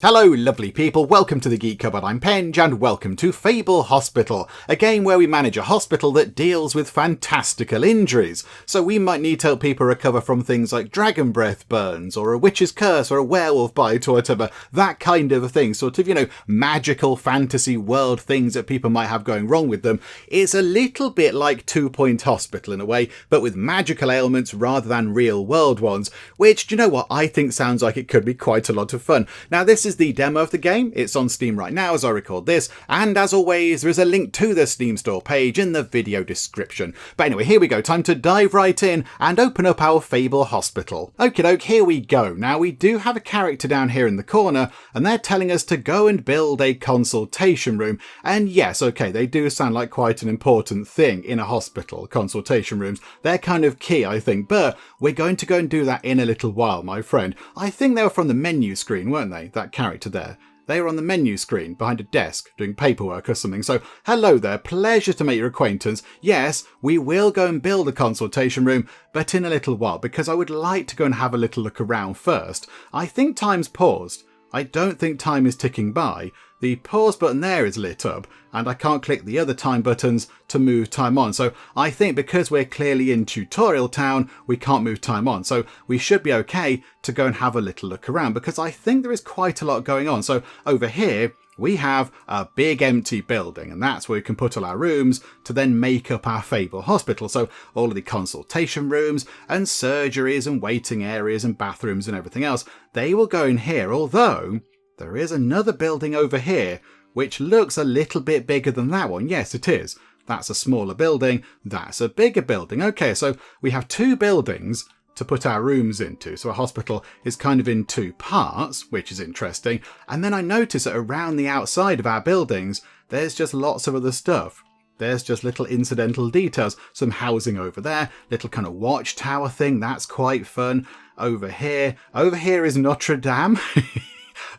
Hello lovely people, welcome to the Geek Cupboard, I'm Penge and welcome to Fable Hospital, a game where we manage a hospital that deals with fantastical injuries. So we might need to help people recover from things like dragon breath burns, or a witch's curse, or a werewolf bite, or whatever, that kind of a thing, sort of, magical fantasy world things that people might have going wrong with them. It's a little bit like 2 Point Hospital in a way, but with magical ailments rather than real world ones, which, do you know what, I think sounds like it could be quite a lot of fun. Now this is the demo of the game. It's on Steam right now as I record this, and as always there is a link to the Steam store page in the video description. But anyway, here we go, time to dive right in and open up our Fable Hospital. Okie doke, here we go. Now we do have a character down here in the corner and they're telling us to go and build a consultation room, and yes, okay, they do sound like quite an important thing in a hospital. Consultation rooms, they're kind of key I think, but we're going to go and do that in a little while, my friend. I think they were from the menu screen, weren't they, that character there? They were on the menu screen behind a desk doing paperwork or something. So hello there, pleasure to make your acquaintance. Yes, we will go and build a consultation room, but in a little while, because I would like to go and have a little look around first. I think time's paused. I don't think time is ticking by. The pause button there is lit up, and I can't click the other time buttons to move time on. So I think because we're clearly in tutorial town, we can't move time on. So we should be okay to go and have a little look around, because I think there is quite a lot going on. So over here, we have a big empty building, and that's where we can put all our rooms to then make up our Fable Hospital. So all of the consultation rooms and surgeries and waiting areas and bathrooms and everything else, they will go in here, although there is another building over here which looks a little bit bigger than that one. Yes, it is. That's a smaller building. That's a bigger building. Okay, so we have two buildings to put our rooms into. So a hospital is kind of in two parts, which is interesting. And then I notice that around the outside of our buildings, there's just lots of other stuff. There's just little incidental details. Some housing over there, little kind of watchtower thing. That's quite fun. Over here is Notre Dame.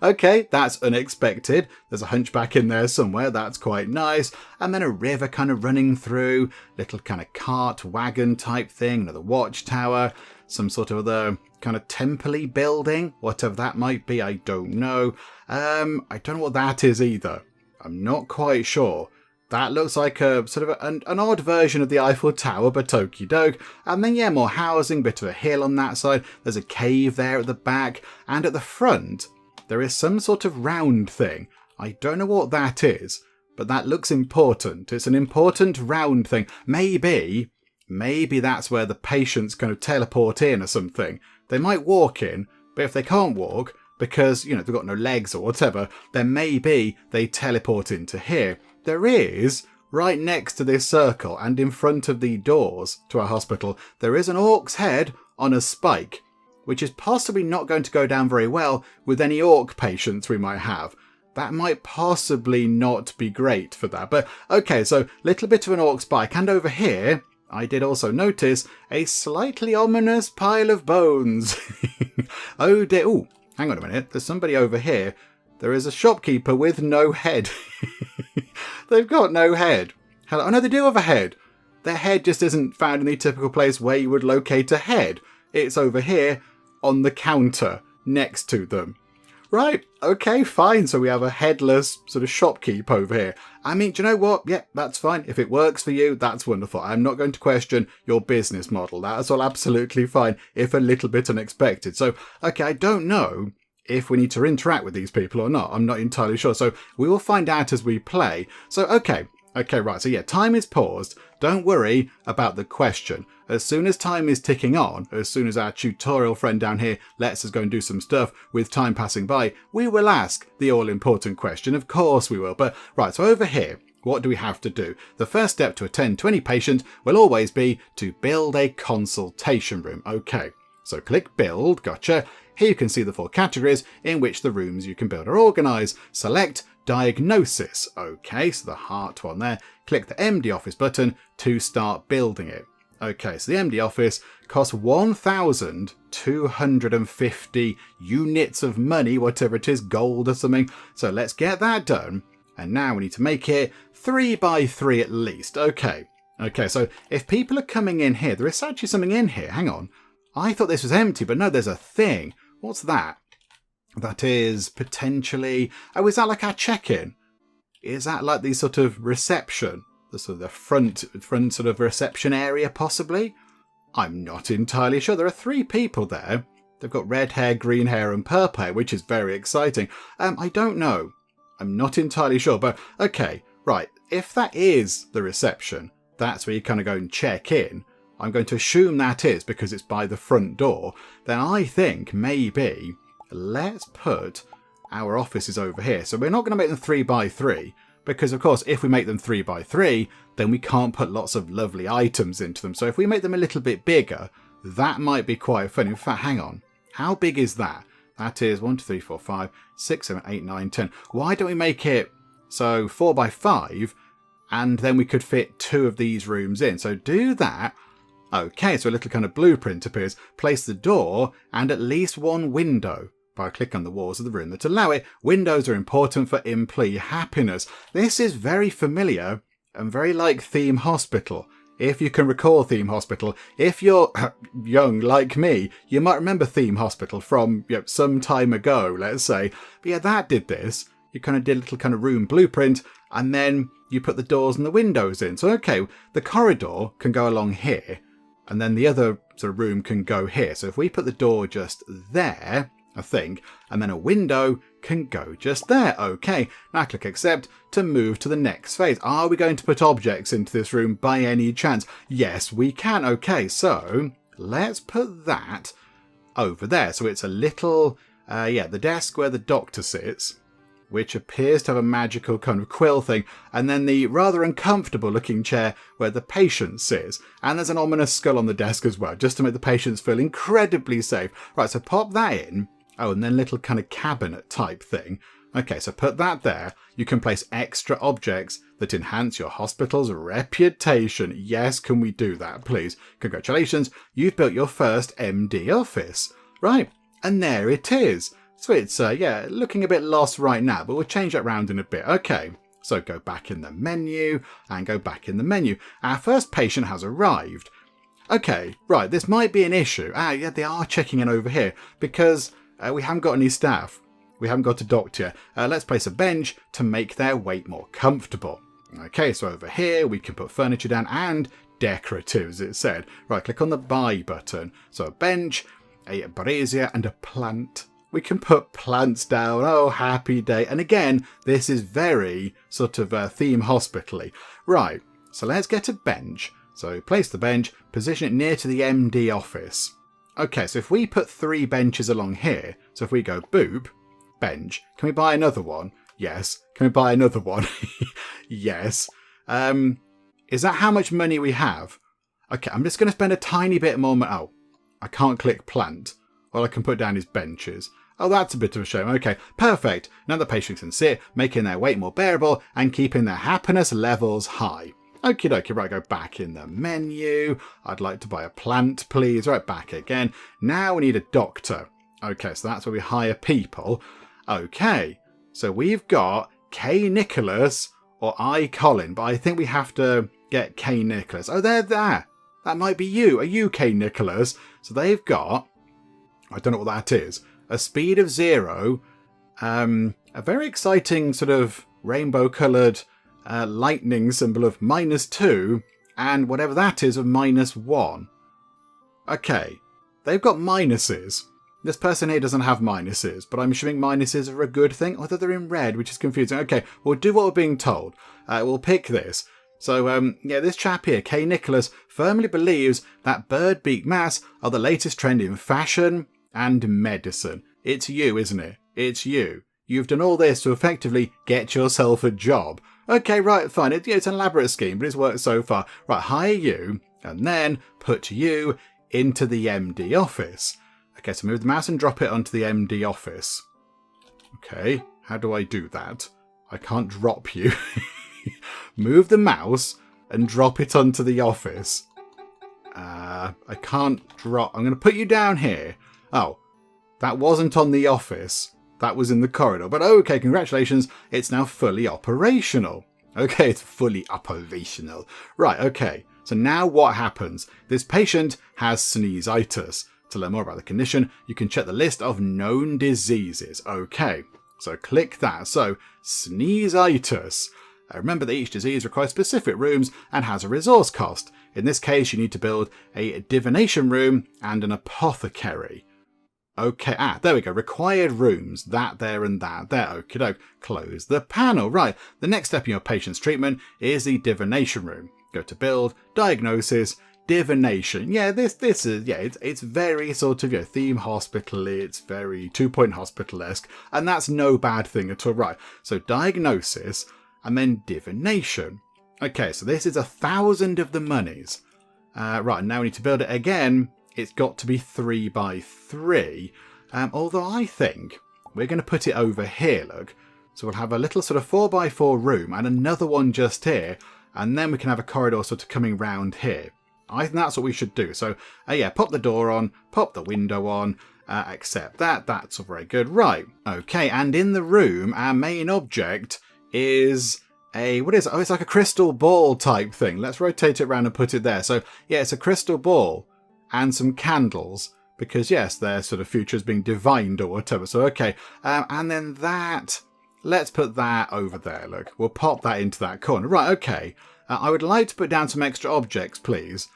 Okay, that's unexpected. There's a hunchback in there somewhere. That's quite nice. And then a river kind of running through. Little kind of cart wagon type thing. Another watchtower. Some sort of other kind of temple-y building. Whatever that might be, I don't know. I don't know what that is either. I'm not quite sure. That looks like a sort of an odd version of the Eiffel Tower, but okie doke. And then, yeah, more housing, bit of a hill on that side. There's a cave there at the back. And at the front, there is some sort of round thing. I don't know what that is, but that looks important. It's an important round thing. Maybe that's where the patients kind of teleport in or something. They might walk in, but if they can't walk, because, they've got no legs or whatever, then maybe they teleport into here. There is, right next to this circle and in front of the doors to our hospital, there is an orc's head on a spike, which is possibly not going to go down very well with any orc patients we might have. That might possibly not be great for that. But okay, so little bit of an orc spike. And over here, I did also notice a slightly ominous pile of bones. Oh dear. Ooh, hang on a minute. There's somebody over here. There is a shopkeeper with no head. They've got no head. Hello. Oh no, they do have a head. Their head just isn't found in the typical place where you would locate a head. It's over here on the counter next to them. Right, okay, fine. So we have a headless sort of shopkeep over here. I mean, do you know what? Yeah, that's fine. If it works for you, that's wonderful. I'm not going to question your business model. That's all absolutely fine, if a little bit unexpected. So, okay, I don't know if we need to interact with these people or not. I'm not entirely sure. So we will find out as we play. So, okay, right. So yeah, time is paused. Don't worry about the question. As soon as time is ticking on, as soon as our tutorial friend down here lets us go and do some stuff with time passing by, we will ask the all-important question. Of course we will. But right, so over here, what do we have to do? The first step to attend to any patient will always be to build a consultation room. Okay, so click build, gotcha. Here you can see the 4 categories in which the rooms you can build are organised. Select diagnosis. Okay, so the heart one there. Click the MD office button to start building it. Okay, so the MD office costs 1,250 units of money, whatever it is, gold or something. So let's get that done. And now we need to make it 3 by 3 at least. Okay, so if people are coming in here, there is actually something in here. Hang on. I thought this was empty, but no, there's a thing. What's that? That is potentially... Oh, is that like our check-in? Is that like the sort of reception? The sort of the front sort of reception area, possibly? I'm not entirely sure. There are 3 people there. They've got red hair, green hair and purple hair, which is very exciting. I don't know. I'm not entirely sure, but okay, right. If that is the reception, that's where you kind of go and check in. I'm going to assume that is because it's by the front door. Then I think maybe let's put our offices over here. So we're not going to make them 3 by 3 because, of course, if we make them 3 by 3, then we can't put lots of lovely items into them. So if we make them a little bit bigger, that might be quite fun. In fact, hang on. How big is that? That is 1, 2, 3, 4, 5, 6, 7, 8, 9, 10. Why don't we make it so 4 by 5 and then we could fit 2 of these rooms in? So do that. Okay, so a little kind of blueprint appears. Place the door and at least 1 window. By click on the walls of the room that allow it. Windows are important for employee happiness. This is very familiar and very like Theme Hospital. If you can recall Theme Hospital, if you're young like me, you might remember Theme Hospital from some time ago, let's say. But yeah, that did this. You kind of did a little kind of room blueprint, and then you put the doors and the windows in. So, okay, the corridor can go along here, and then the other sort of room can go here. So if we put the door just there, I think, and then a window can go just there. Okay, now click accept to move to the next phase. Are we going to put objects into this room by any chance? Yes, we can. Okay, so let's put that over there. So it's a little, the desk where the doctor sits, which appears to have a magical kind of quill thing, and then the rather uncomfortable looking chair where the patient sits. And there's an ominous skull on the desk as well, just to make the patients feel incredibly safe. Right, so pop that in. Oh, and then little kind of cabinet type thing. Okay, so put that there. You can place extra objects that enhance your hospital's reputation. Yes, can we do that, please? Congratulations, you've built your first MD office. Right, and there it is. So it's, looking a bit lost right now, but we'll change that round in a bit. Okay, so go back in the menu and go back in the menu. Our first patient has arrived. Okay, right, this might be an issue. Yeah, they are checking in over here because... we haven't got any staff. We haven't got a doctor. Let's place a bench to make their wait more comfortable. Okay, so over here we can put furniture down and decoratives, it said. Right, click on the buy button. So a bench, a brazier and a plant. We can put plants down. Oh, happy day. And again, this is very sort of Theme Hospital-y. Right, so let's get a bench. So place the bench, position it near to the MD office. Okay, so if we put 3 benches along here, so if we go boop, bench, can we buy another one? Yes. Can we buy another one? Yes. Is that how much money we have? Okay, I'm just going to spend a tiny bit more money. Oh, I can't click plant. All I can put down is benches. Oh, that's a bit of a shame. Okay, perfect. Now the patients can sit, making their wait more bearable and keeping their happiness levels high. Okie dokie, right, go back in the menu. I'd like to buy a plant, please. Right, back again. Now we need a doctor. Okay, so that's where we hire people. Okay, so we've got K. Nicholas or I. Colin, but I think we have to get K. Nicholas. Oh, they're there. That might be you. Are you K. Nicholas? So they've got, I don't know what that is, a speed of 0, a very exciting sort of rainbow-coloured lightning symbol of -2 and whatever that is of -1. Okay, they've got minuses. This person here doesn't have minuses, but I'm assuming minuses are a good thing, although they're in red, which is confusing. Okay, we'll do what we're being told. We'll pick this. So, this chap here, K. Nicholas, firmly believes that bird beak masks are the latest trend in fashion and medicine. It's you, isn't it? It's you. You've done all this to effectively get yourself a job. Okay, right, fine. It's an elaborate scheme, but it's worked so far. Right, hire you, and then put you into the MD office. Okay, so move the mouse and drop it onto the MD office. Okay, how do I do that? I can't drop you. Move the mouse and drop it onto the office. I can't drop... I'm going to put you down here. Oh, that wasn't on the office. That was in the corridor. But okay, congratulations. It's now fully operational. Okay, it's fully operational. Right, okay. So now what happens? This patient has sneezeitis. To learn more about the condition, you can check the list of known diseases. Okay, so click that. So, sneezeitis. Remember that each disease requires specific rooms and has a resource cost. In this case, you need to build a divination room and an apothecary. Okay, there we go. Required rooms. That there and that there. Okie doke. Close the panel. Right, the next step in your patient's treatment is the divination room. Go to build, diagnosis, divination. Yeah, this is, yeah, it's very sort of, theme hospital. It's very 2-point hospital-esque, and that's no bad thing at all. Right, so diagnosis and then divination. Okay, so this is 1,000 of the monies. Right, now we need to build it again. It's got to be 3 by 3. Although I think we're going to put it over here, look. So we'll have a little sort of 4 by 4 room and another one just here. And then we can have a corridor sort of coming round here. I think that's what we should do. So, yeah, pop the door on, pop the window on, accept that. That's all very good. Right, okay, and in the room, our main object is what is it? Oh, it's like a crystal ball type thing. Let's rotate it around and put it there. So, yeah, it's a crystal ball and some candles. Because, yes, their sort of future is being divined or whatever. So, okay, and then that... Let's put that over there, look. We'll pop that into that corner. Right, okay. I would like to put down some extra objects, please.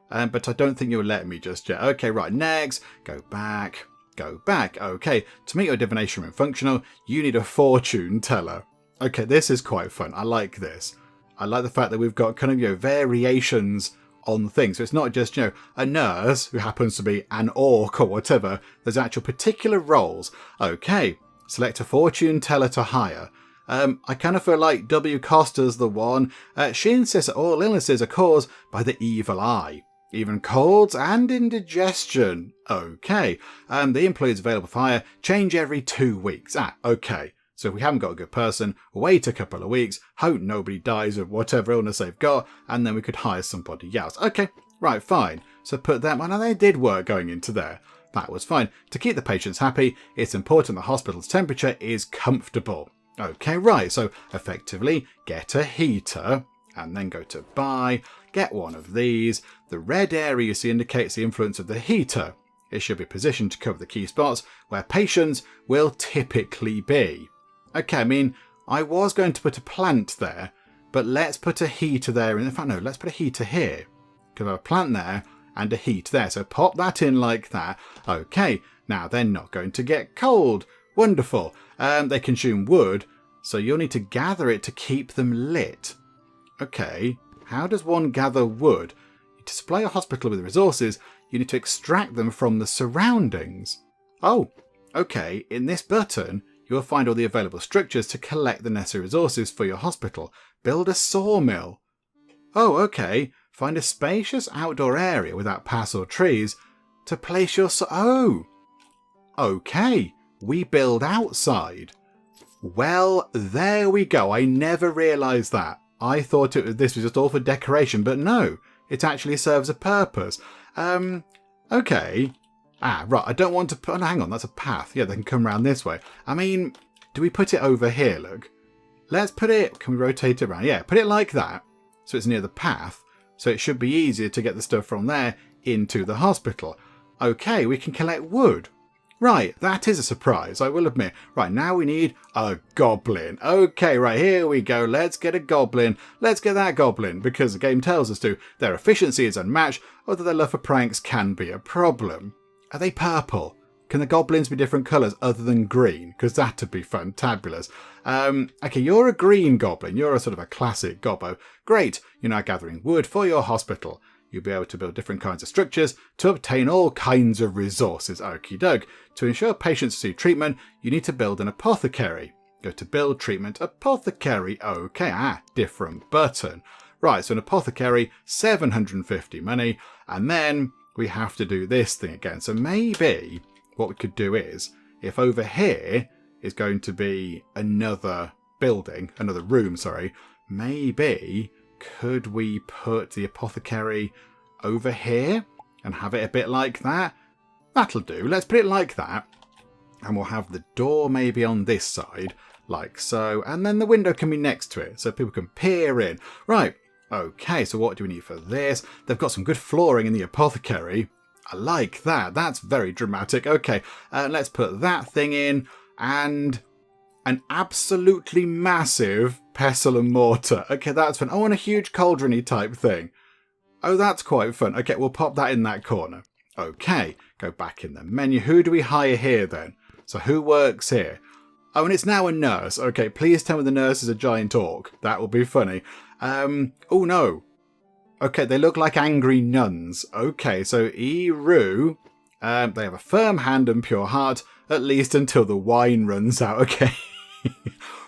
But I don't think you'll let me just yet. Okay, right, next. Go back. Go back. Okay, to make your divination room functional, you need a fortune teller. Okay, this is quite fun. I like this. I like the fact that we've got kind of, variations on things. So it's not just, a nurse who happens to be an orc or whatever. There's actual particular roles. Okay, select a fortune teller to hire. I kind of feel like W. Costa's the one. She insists that all illnesses are caused by the evil eye. Even colds and indigestion. Okay. The employees available for hire change every 2 weeks. Okay. So if we haven't got a good person, wait a couple of weeks, hope nobody dies of whatever illness they've got, and then we could hire somebody else. Okay, right, fine. So put them on, and they did work going into there. That was fine. To keep the patients happy, it's important the hospital's temperature is comfortable. Okay, right, so effectively get a heater, and then go to buy, get one of these. The red area you see indicates the influence of the heater. It should be positioned to cover the key spots where patients will typically be. Okay, I mean, I was going to put a plant there, but let's put a heater there. In fact, no, let's put a heater here. Because I have a plant there and a heat there. So pop that in like that. Okay, now they're not going to get cold. Wonderful. They consume wood, so you'll need to gather it to keep them lit. Okay, how does one gather wood? To supply a hospital with resources, you need to extract them from the surroundings. Oh, okay, in this button, you'll find all the available structures to collect the necessary resources for your hospital. Build a sawmill. Oh, okay. Find a spacious outdoor area without paths or trees to place your Oh! Okay. We build outside. Well, there we go. I never realised that. I thought this was just all for decoration, but no. It actually serves a purpose. Okay. Right, I don't want to put... Oh, no, hang on, that's a path. Yeah, they can come around this way. I mean, do we put it over here, look? Let's put it... Can we rotate it around? Yeah, put it like that, so it's near the path, so it should be easier to get the stuff from there into the hospital. Okay, we can collect wood. Right, that is a surprise, I will admit. Right, now we need a goblin. Okay, right, here we go. Let's get a goblin. Let's get that goblin, because the game tells us to. Their efficiency is unmatched, although their love for pranks can be a problem. Are they purple? Can the goblins be different colours other than green? Because that'd be fantabulous. Okay, you're a green goblin. You're a sort of a classic gobbo. Great, you're now gathering wood for your hospital. You'll be able to build different kinds of structures to obtain all kinds of resources. Okie doke. To ensure patients receive treatment, you need to build an apothecary. Go to build treatment apothecary. Okay, different button. Right, so an apothecary, 750 money, and then we have to do this thing again. So maybe what we could do is, if over here is going to be another building, another room, sorry, maybe could we put the apothecary over here and have it a bit like that? That'll do. Let's put it like that. And we'll have the door maybe on this side, like so. And then the window can be next to it, so people can peer in. Right. Okay, so what do we need for this? They've got some good flooring in the apothecary. I like that. That's very dramatic. Okay, let's put that thing in, and an absolutely massive pestle and mortar. Okay, that's fun. Oh, and a huge cauldron-y type thing. Oh, that's quite fun. Okay, we'll pop that in that corner. Okay, go back in the menu. Who do we hire here then? So who works here? Oh, and it's now a nurse. Okay, please tell me the nurse is a giant orc. That will be funny. Oh no. Okay, they look like angry nuns. Okay, so Eru, they have a firm hand and pure heart, at least until the wine runs out. Okay.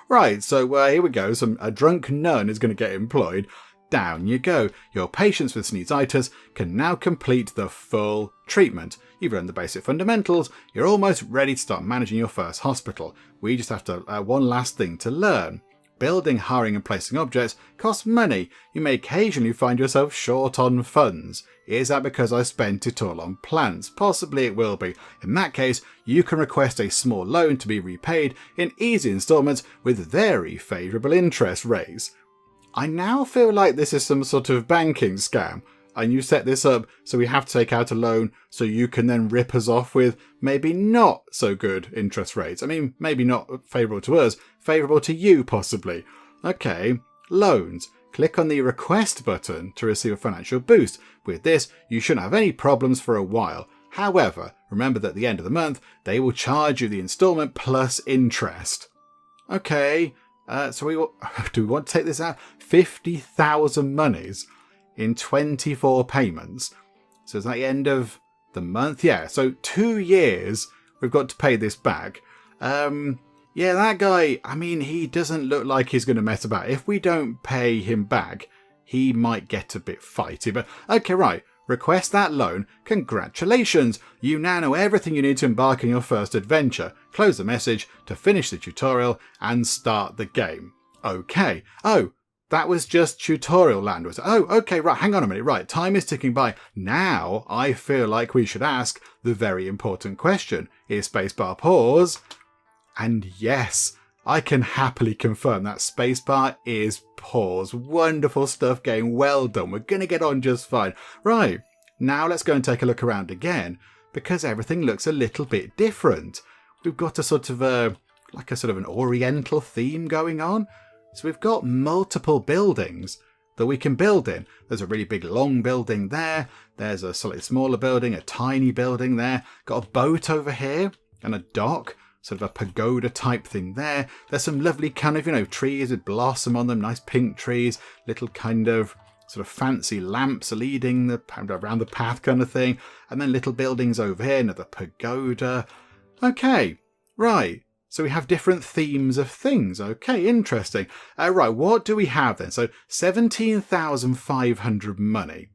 Right, so here we go. A drunk nun is going to get employed. Down you go. Your patients with sneezeitis can now complete the full treatment. You've learned the basic fundamentals. You're almost ready to start managing your first hospital. We just have to one last thing to learn. Building, hiring and placing objects costs money. You may occasionally find yourself short on funds. Is that because I spent it all on plants? Possibly it will be. In that case, you can request a small loan to be repaid in easy instalments with very favourable interest rates. I now feel like this is some sort of banking scam, and you set this up so we have to take out a loan so you can then rip us off with maybe not so good interest rates. I mean, maybe not favourable to us, favourable to you possibly. Okay, loans. Click on the request button to receive a financial boost. With this, you shouldn't have any problems for a while. However, remember that at the end of the month, they will charge you the instalment plus interest. Okay. So do we want to take this out? 50,000 monies in 24 payments. So is that the end of the month? Yeah, so 2 years we've got to pay this back. Yeah, that guy, I mean, he doesn't look like he's going to mess about. If we don't pay him back, he might get a bit fighty. But okay, right. Request that loan. Congratulations! You now know everything you need to embark on your first adventure. Close the message to finish the tutorial and start the game. Okay. Oh, that was just tutorial land, was it? Oh, okay, right, hang on a minute. Right, time is ticking by. Now I feel like we should ask the very important question. Is spacebar pause? And yes, I can happily confirm that spacebar is pause. Wonderful stuff, game. Well done. We're going to get on just fine. Right, now let's go and take a look around again, because everything looks a little bit different. We've got a sort of an oriental theme going on. So we've got multiple buildings that we can build in. There's a really big long building there. There's a slightly smaller building, a tiny building there. Got a boat over here and a dock. Sort of a pagoda type thing there. There's some lovely kind of, trees with blossom on them, nice pink trees, little kind of sort of fancy lamps leading around the path kind of thing. And then little buildings over here, another pagoda. Okay, right. So we have different themes of things. Okay, interesting. Right, what do we have then? So 17,500 money.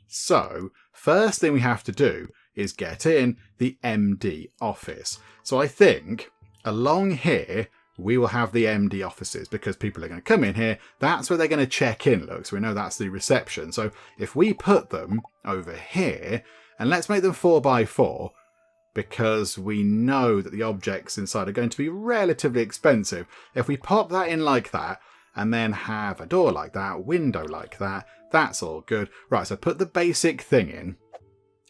So first thing we have to do is get in the MD office. So I think along here, we will have the MD offices because people are going to come in here. That's where they're going to check in, look. So we know that's the reception. So if we put them over here, and let's make them 4x4, because we know that the objects inside are going to be relatively expensive. If we pop that in like that, and then have a door like that, window like that, that's all good. Right, so put the basic thing in.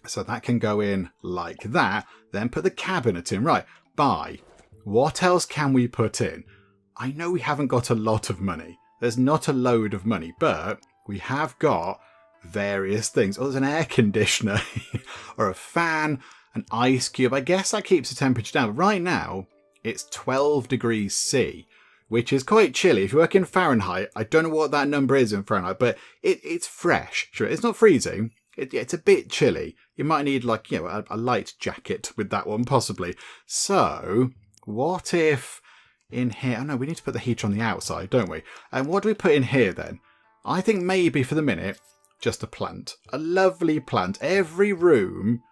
So that can go in like that. Then put the cabinet in. Right, buy. What else can we put in? I know we haven't got a lot of money. There's not a load of money, but we have got various things. Oh, there's an air conditioner or a fan, an ice cube. I guess that keeps the temperature down. But right now, it's 12 degrees C, which is quite chilly. If you work in Fahrenheit, I don't know what that number is in Fahrenheit, but it's fresh. Sure, it's not freezing. It's a bit chilly. You might need a light jacket with that one, possibly. So what if in here... Oh no, we need to put the heater on the outside, don't we? And what do we put in here then? I think maybe for the minute, just a plant. A lovely plant. Every room...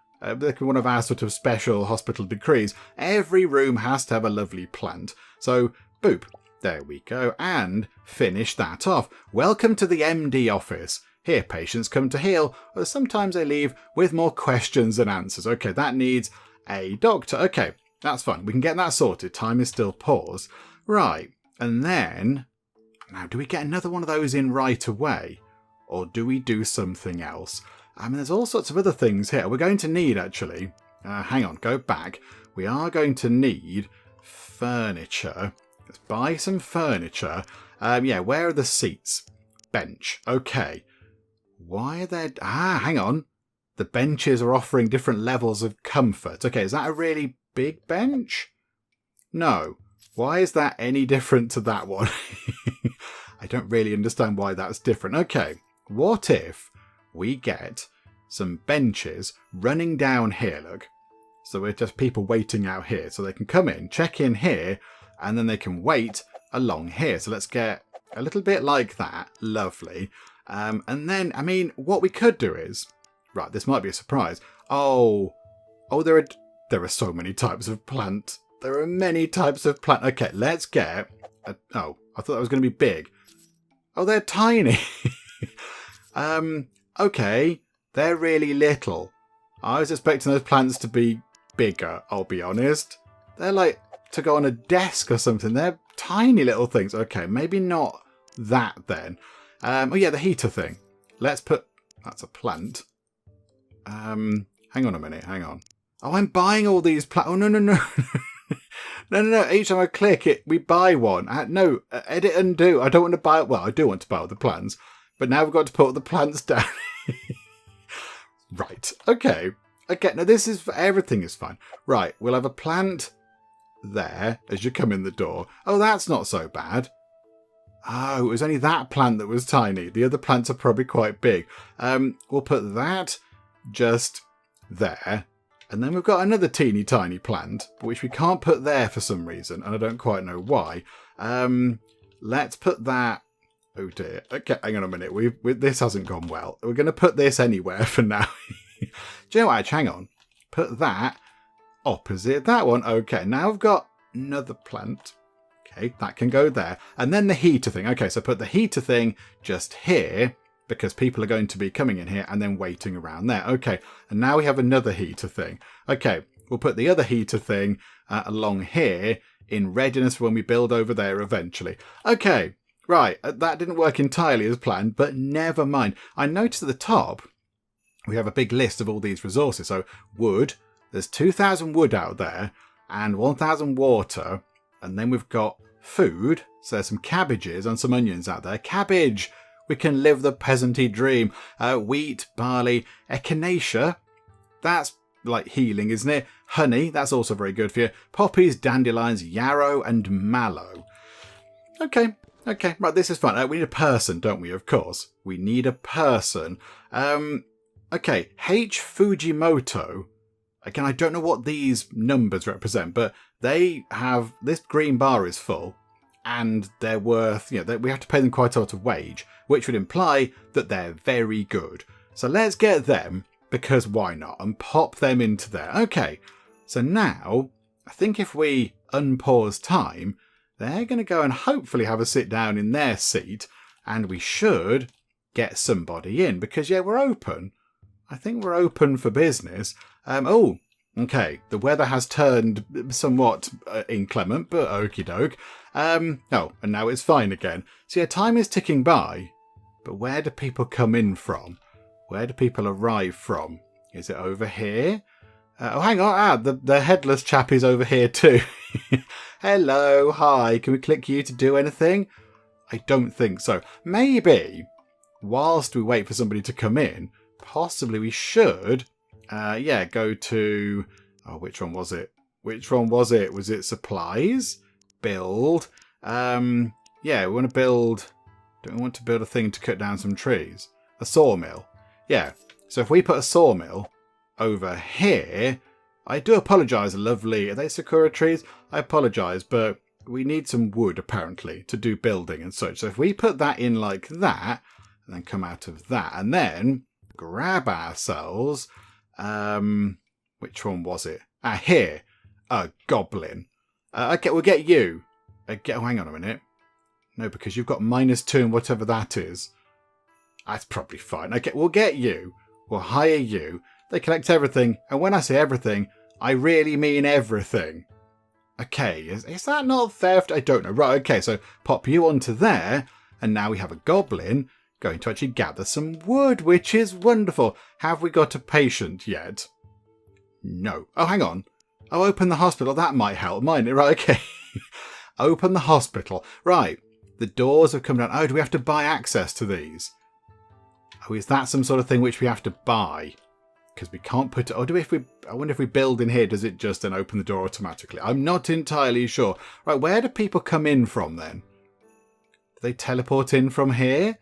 one of our sort of special hospital decrees. Every room has to have a lovely plant. So, boop. There we go. And finish that off. Welcome to the MD office. Here, patients come to heal, or sometimes they leave with more questions than answers. Okay, that needs a doctor. Okay, that's fine. We can get that sorted. Time is still paused. Right, and then... Now, do we get another one of those in right away? Or do we do something else? I mean, there's all sorts of other things here. We're going to need, actually... hang on, go back. We are going to need furniture. Let's buy some furniture. Yeah, where are the seats? Bench. Okay. Why are there... hang on. The benches are offering different levels of comfort. Okay, is that a really big bench? No. Why is that any different to that one? I don't really understand why that's different. Okay, what if we get some benches running down here, look. So we're just people waiting out here. So they can come in, check in here, and then they can wait along here. So let's get a little bit like that. Lovely. And then, I mean, what we could do is... Right, this might be a surprise. Oh, there are so many types of plant. There are many types of plant. Okay, let's get... oh, I thought that was going to be big. Oh, they're tiny. Okay, they're really little. I was expecting those plants to be bigger, I'll be honest. They're like to go on a desk or something. They're tiny little things. Okay, maybe not that then. Oh yeah, the heater thing. Let's put... That's a plant. Hang on a minute, hang on. Oh, I'm buying all these plants. Oh, no. No. Each time I click it, we buy one. No, edit and do. I don't want to buy it. Well, I do want to buy all the plants. But now we've got to put all the plants down. Right. Okay. Now this is... Everything is fine. Right. We'll have a plant there as you come in the door. Oh, that's not so bad. Oh, it was only that plant that was tiny. The other plants are probably quite big. We'll put that just there. And then we've got another teeny tiny plant, which we can't put there for some reason. And I don't quite know why. Let's put that... Oh dear. Okay, hang on a minute. This hasn't gone well. We're going to put this anywhere for now. Do you know what? Hang on. Put that opposite that one. Okay, now I've got another plant. Okay, that can go there. And then the heater thing. Okay, so put the heater thing just here, because people are going to be coming in here and then waiting around there. Okay, and now we have another heater thing. Okay, we'll put the other heater thing along here in readiness for when we build over there eventually. Okay, right, that didn't work entirely as planned, but never mind. I noticed at the top we have a big list of all these resources. So wood, there's 2,000 wood out there and 1,000 water. And then we've got food. So there's some cabbages and some onions out there. Cabbage! We can live the peasanty dream. Wheat, barley, echinacea. That's like healing, isn't it? Honey, that's also very good for you. Poppies, dandelions, yarrow, and mallow. Okay. Right, this is fun. We need a person, don't we? Of course. We need a person. Okay, H. Fujimoto. Again, I don't know what these numbers represent, but they have... This green bar is full, and they're worth... we have to pay them quite a lot of wage, which would imply that they're very good. So let's get them, because why not? And pop them into there. Okay, so now, I think if we unpause time, they're going to go and hopefully have a sit down in their seat, and we should get somebody in, because, yeah, we're open. I think we're open for business. Oh, okay. The weather has turned somewhat inclement, but okie doke. Oh, and now it's fine again. So yeah, time is ticking by. But where do people come in from? Where do people arrive from? Is it over here? Oh, hang on. The headless chap is over here too. Hello, hi. Can we click you to do anything? I don't think so. Maybe, whilst we wait for somebody to come in, possibly we should... go to... Oh, which one was it? Was it supplies? Build. We want to build... Don't we want to build a thing to cut down some trees? A sawmill. Yeah. So if we put a sawmill over here... I do apologise, lovely... Are they sakura trees? I apologise, but we need some wood, apparently, to do building and such. So if we put that in like that, and then come out of that, and then grab ourselves... which one was it? Here. A goblin. Okay, we'll get you. Hang on a minute. No, because you've got -2 and whatever that is. That's probably fine. Okay, we'll get you. We'll hire you. They collect everything. And when I say everything, I really mean everything. Okay, is that not theft? I don't know. Right, okay, so pop you onto there. And now we have a goblin going to actually gather some wood, which is wonderful. Have we got a patient yet? No. Oh, hang on. Oh, open the hospital. That might help, mightn't it? Right, okay. Open the hospital. Right. The doors have come down. Oh, do we have to buy access to these? Oh, is that some sort of thing which we have to buy? Because we can't put it... Oh, I wonder if we build in here, does it just then open the door automatically? I'm not entirely sure. Right, where do people come in from then? Do they teleport in from here?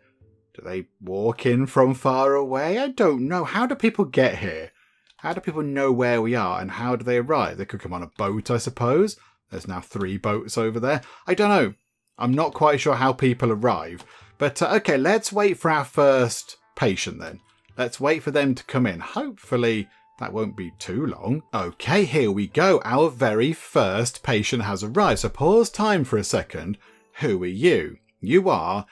Do they walk in from far away? I don't know. How do people get here? How do people know where we are and how do they arrive? They could come on a boat, I suppose. There's now 3 boats over there. I don't know. I'm not quite sure how people arrive. But, okay, let's wait for our first patient then. Let's wait for them to come in. Hopefully that won't be too long. Okay, here we go. Our very first patient has arrived. So pause time for a second. Who are you? You are,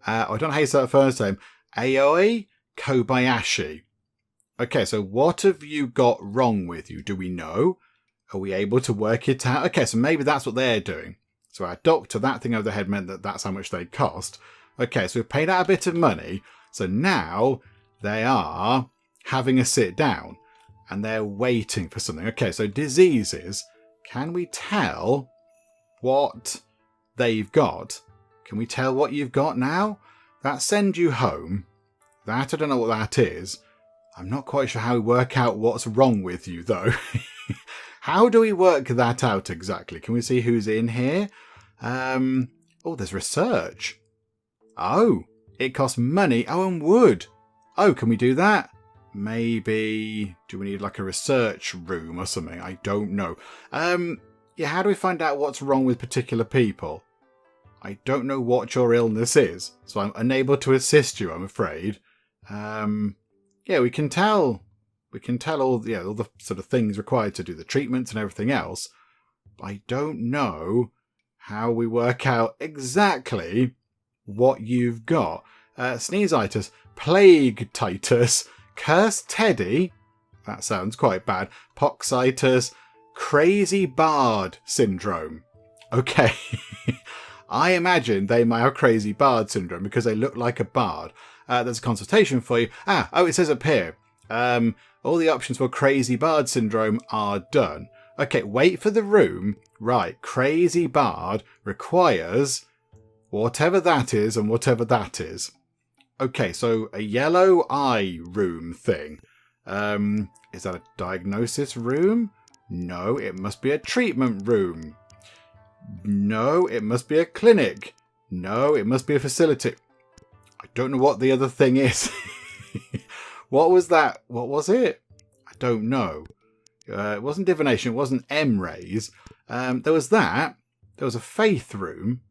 I don't know how you say that first name, Aoi Kobayashi. Okay, so what have you got wrong with you? Do we know? Are we able to work it out? Okay, so maybe that's what they're doing. So our doctor, that thing over the head meant that that's how much they cost. Okay, so we've paid out a bit of money. So now they are having a sit down and they're waiting for something. Okay, so diseases. Can we tell what they've got? Can we tell what you've got now? That send you home. That, I don't know what that is. I'm not quite sure how we work out what's wrong with you, though. How do we work that out exactly? Can we see who's in here? Oh, there's research. Oh, it costs money. Oh, and wood. Oh, can we do that? Maybe... Do we need like a research room or something? I don't know. Yeah, how do we find out what's wrong with particular people? I don't know what your illness is, so I'm unable to assist you, I'm afraid. Yeah, we can tell all the sort of things required to do the treatments and everything else. But I don't know how we work out exactly what you've got. Sneezeitis, plague-titus, cursed teddy, that sounds quite bad, poxitis, crazy bard syndrome. Okay. I imagine they might have crazy bard syndrome because they look like a bard. There's a consultation for you. Oh, it says up here. All the options for crazy bard syndrome are done. Okay, wait for the room. Right, crazy bard requires whatever that is and whatever that is. Okay, so a yellow eye room thing. Is that a diagnosis room? No, it must be a treatment room. No, it must be a clinic. No, it must be a facility. I don't know what the other thing is. What was that? What was it? I don't know. It wasn't divination. It wasn't M-rays. There was that. There was a faith room.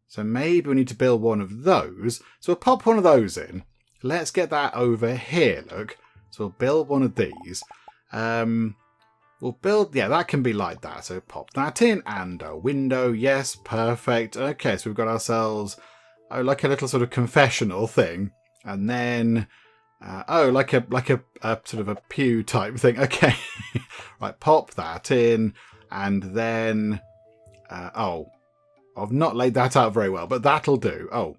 So maybe we need to build one of those. So we'll pop one of those in. Let's get that over here, look. So we'll build one of these. We'll build... Yeah, that can be like that. So pop that in. And a window. Yes, perfect. Okay, so we've got ourselves... Oh, like a little sort of confessional thing. And then... like a sort of a pew type thing. Okay. Right, pop that in. And then... I've not laid that out very well, but that'll do. Oh,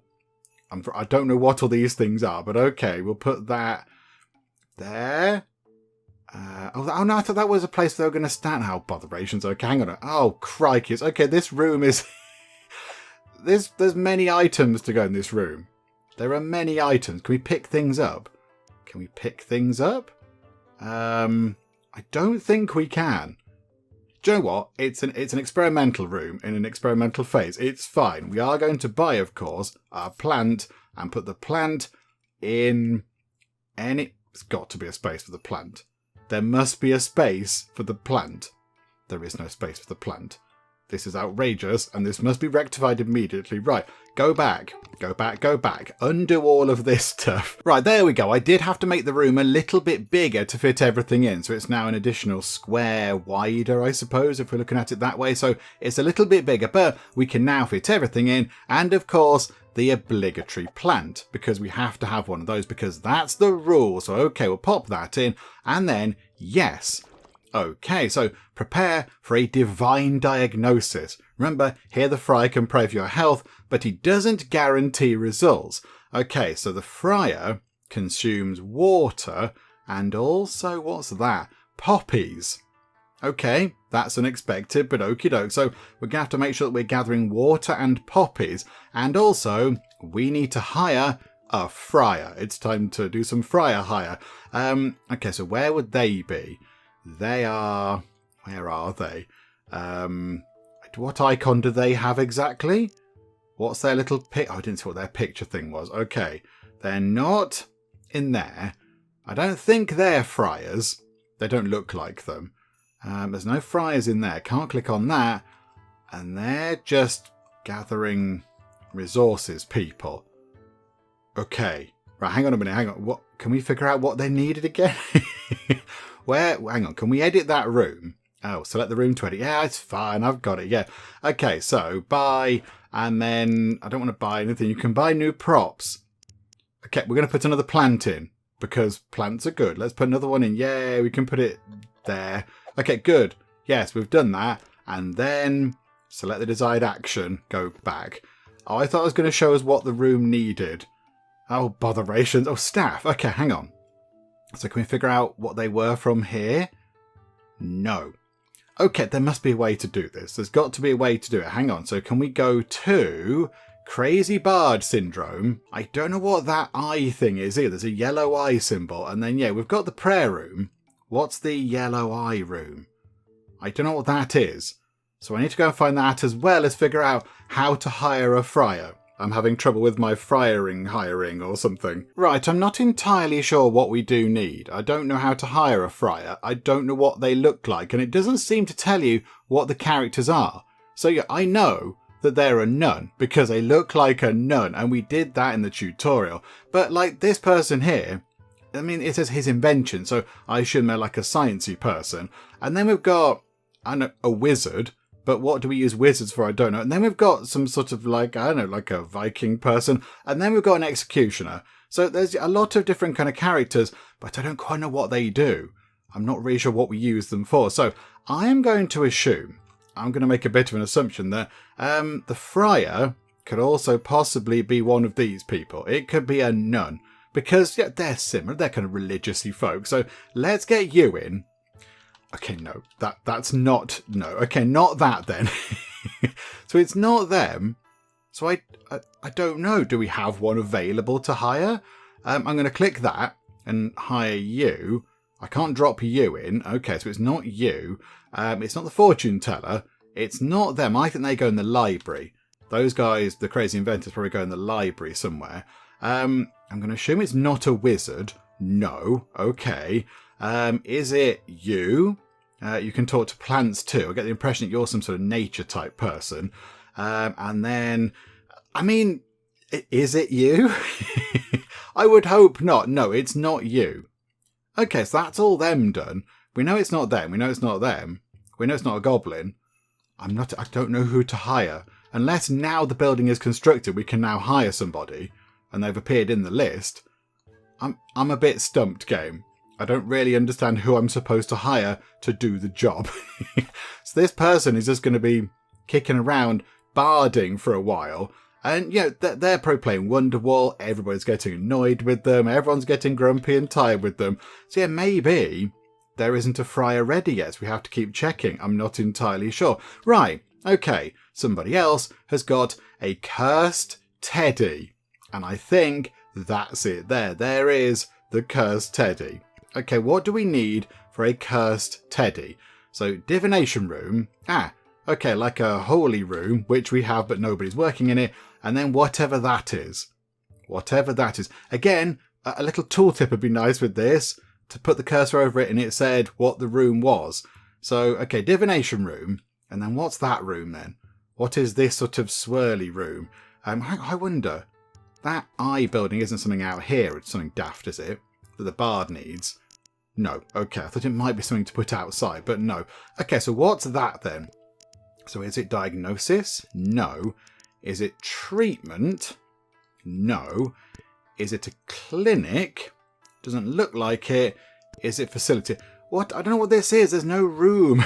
I don't know what all these things are, but okay, we'll put that there. Oh no, I thought that was a place they were going to stand. Oh, botherations. Okay, hang on. Oh, crikey. Okay, this room is... There's many items to go in this room. There are many items. Can we pick things up? Can we pick things up? I don't think we can. Do you know what? It's an experimental room in an experimental phase. It's fine. We are going to buy, of course, our plant and put the plant in any... There's got to be a space for the plant. There must be a space for the plant. There is no space for the plant. This is outrageous, and this must be rectified immediately. Right, go back. Go back, go back. Undo all of this stuff. Right, there we go. I did have to make the room a little bit bigger to fit everything in, so it's now an additional square wider, I suppose, if we're looking at it that way. So it's a little bit bigger, but we can now fit everything in, and of course, the obligatory plant, because we have to have one of those, because that's the rule. So, okay, we'll pop that in, and then, yes, Okay, so prepare for a divine diagnosis. Remember, here the friar can pray for your health, but he doesn't guarantee results. Okay, so the friar consumes water and also, what's that? Poppies. Okay, that's unexpected, but okie doke. So we're going to have to make sure that we're gathering water and poppies. And also, we need to hire a friar. It's time to do some friar hire. Okay, so where would they be? They are... Where are they? What icon do they have exactly? What's their little pic? Oh, I didn't see what their picture thing was. Okay, they're not in there. I don't think they're friars. They don't look like them. There's no friars in there. Can't click on that. And they're just gathering resources, people. Okay. Right, hang on a minute. Hang on. What? Can we figure out what they needed again? Where? Hang on. Can we edit that room? Oh, select the room to edit. Yeah, it's fine. I've got it. Yeah. Okay, so buy. And then I don't want to buy anything. You can buy new props. Okay, we're going to put another plant in because plants are good. Let's put another one in. Yeah, we can put it there. Okay, good. Yes, we've done that. And then select the desired action. Go back. Oh, I thought it was going to show us what the room needed. Oh, botherations. Oh, staff. Okay, hang on. So can we figure out what they were from here? No. Okay, there must be a way to do this. There's got to be a way to do it. Hang on. So can we go to Crazy Bard Syndrome? I don't know what that eye thing is either. There's a yellow eye symbol. And then, yeah, we've got the prayer room. What's the yellow eye room? I don't know what that is. So I need to go and find that as well as figure out how to hire a friar. I'm having trouble with my hiring or something. Right, I'm not entirely sure what we do need. I don't know how to hire a friar. I don't know what they look like, and it doesn't seem to tell you what the characters are. So yeah, I know that they're a nun because they look like a nun, and we did that in the tutorial. But like this person here, I mean, it says his invention, so I assume they're like a sciencey person. And then we've got a wizard. But what do we use wizards for? I don't know. And then we've got some sort of like, I don't know, like a Viking person. And then we've got an executioner. So there's a lot of different kind of characters, but I don't quite know what they do. I'm not really sure what we use them for. So I am going to assume, I'm going to make a bit of an assumption that the friar could also possibly be one of these people. It could be a nun. Because yeah, they're similar. They're kind of religious-y folk. So let's get you in. Okay, no, that's not, no. Okay, not that then. So it's not them. So I don't know. Do we have one available to hire? I'm going to click that and hire you. I can't drop you in. Okay, so it's not you. It's not the fortune teller. It's not them. I think they go in the library. Those guys, the crazy inventors, probably go in the library somewhere. I'm going to assume it's not a wizard. No. Okay. Is it you? You can talk to plants too. I get the impression that you're some sort of nature type person. And then, I mean, is it you? I would hope not. No, it's not you. Okay, so that's all them done. We know it's not them. We know it's not them. We know it's not a goblin. I don't know who to hire. Unless now the building is constructed, we can now hire somebody. And they've appeared in the list. I'm a bit stumped, game. I don't really understand who I'm supposed to hire to do the job. So this person is just going to be kicking around, barding for a while. And, you know, they're probably playing Wonderwall. Everybody's getting annoyed with them. Everyone's getting grumpy and tired with them. So, yeah, maybe there isn't a friar ready yet. So we have to keep checking. I'm not entirely sure. Right. Okay. Somebody else has got a cursed teddy. And I think that's it there. There is the cursed teddy. Okay, what do we need for a cursed teddy? So, divination room. Okay, like a holy room, which we have, but nobody's working in it. And then whatever that is. Whatever that is. Again, a little tooltip would be nice with this, to put the cursor over it and it said what the room was. So, okay, divination room. And then what's that room then? What is this sort of swirly room? I wonder, that eye building isn't something out here. It's something daft, is it? That the bard needs. No. Okay, I thought it might be something to put outside, but no. Okay, so what's that then? So is it diagnosis? No. Is it treatment? No. Is it a clinic? Doesn't look like it. Is it facility? What? I don't know what this is. There's no room.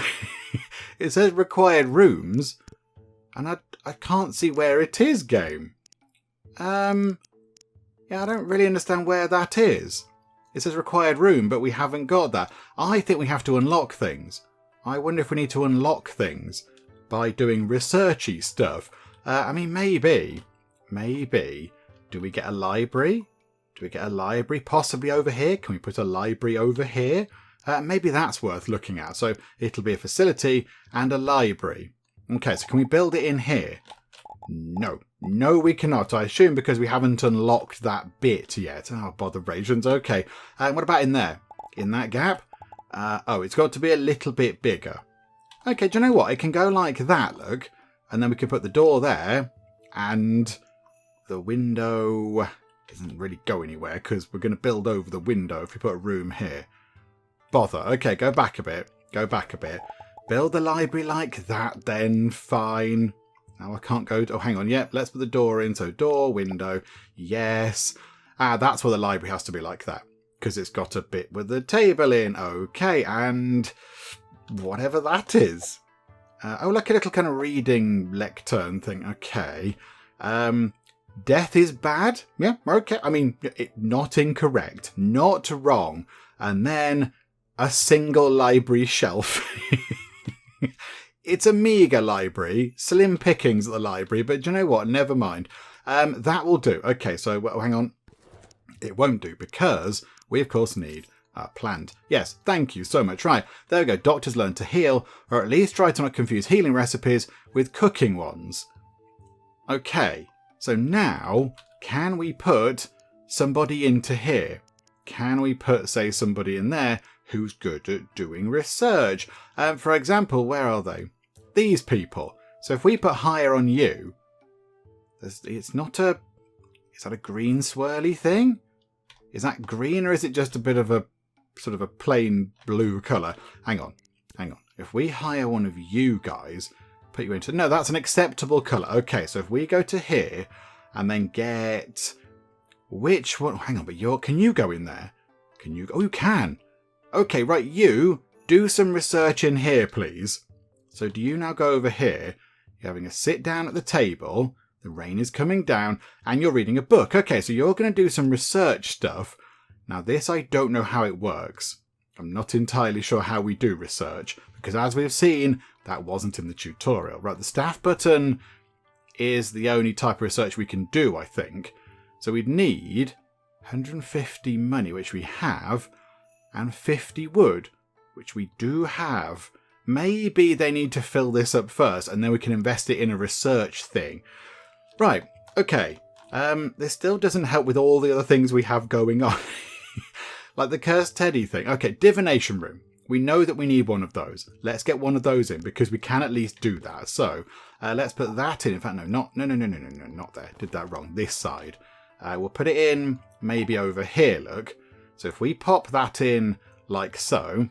It says required rooms. And I can't see where it is, game. Yeah, I don't really understand where that is. It says required room, but we haven't got that. I think we have to unlock things. I wonder if we need to unlock things by doing researchy stuff. I mean, maybe. Do we get a library? Do we get a library possibly over here? Can we put a library over here? Maybe that's worth looking at. So it'll be a facility and a library. Okay, so can we build it in here? No, we cannot. I assume because we haven't unlocked that bit yet. Oh, botherations. Okay. What about in there? In that gap? Oh, it's got to be a little bit bigger. Okay, do you know what? It can go like that, look. And then we can put the door there. And the window doesn't really go anywhere because we're going to build over the window if we put a room here. Bother. Okay, go back a bit. Build the library like that then. Fine. Now I can't go... Oh, hang on. Yep, let's put the door in. So door, window. Yes. That's where the library has to be like that. Because it's got a bit with the table in. Okay, and whatever that is. Oh, like a little kind of reading lectern thing. Okay. Death is bad. Yeah, okay. I mean, not incorrect. Not wrong. And then a single library shelf. It's a meagre library, slim pickings at the library, but do you know what? Never mind. That will do. Okay, so hang on. It won't do because we, of course, need a plant. Yes, thank you so much. Right, there we go. Doctors learn to heal, or at least try to not confuse healing recipes with cooking ones. Okay, so now can we put somebody into here? Can we put, say, somebody in there who's good at doing research? For example, where are they? These people. So if we put higher on you, it's not a... Is that a green swirly thing? Is that green or is it just a bit of a sort of a plain blue colour? Hang on. If we hire one of you guys, put you into... No, that's an acceptable colour. Okay, so if we go to here and then get... Which one? Hang on, but can you go in there? Can you... Oh, you can. Okay, right, you do some research in here, please. So do you now go over here? You're having a sit down at the table. The rain is coming down and you're reading a book. Okay, so you're going to do some research stuff. Now this, I don't know how it works. I'm not entirely sure how we do research because as we've seen, that wasn't in the tutorial. Right, the staff button is the only type of research we can do, I think. So we'd need 150 money, which we have, and 50 wood, which we do have. Maybe they need to fill this up first, and then we can invest it in a research thing. Right, okay. This still doesn't help with all the other things we have going on. Like the cursed teddy thing. Okay, divination room. We know that we need one of those. Let's get one of those in, because we can at least do that. So, let's put that in. In fact, no, not there. Did that wrong. This side. We'll put it in maybe over here, look. So if we pop that in like so,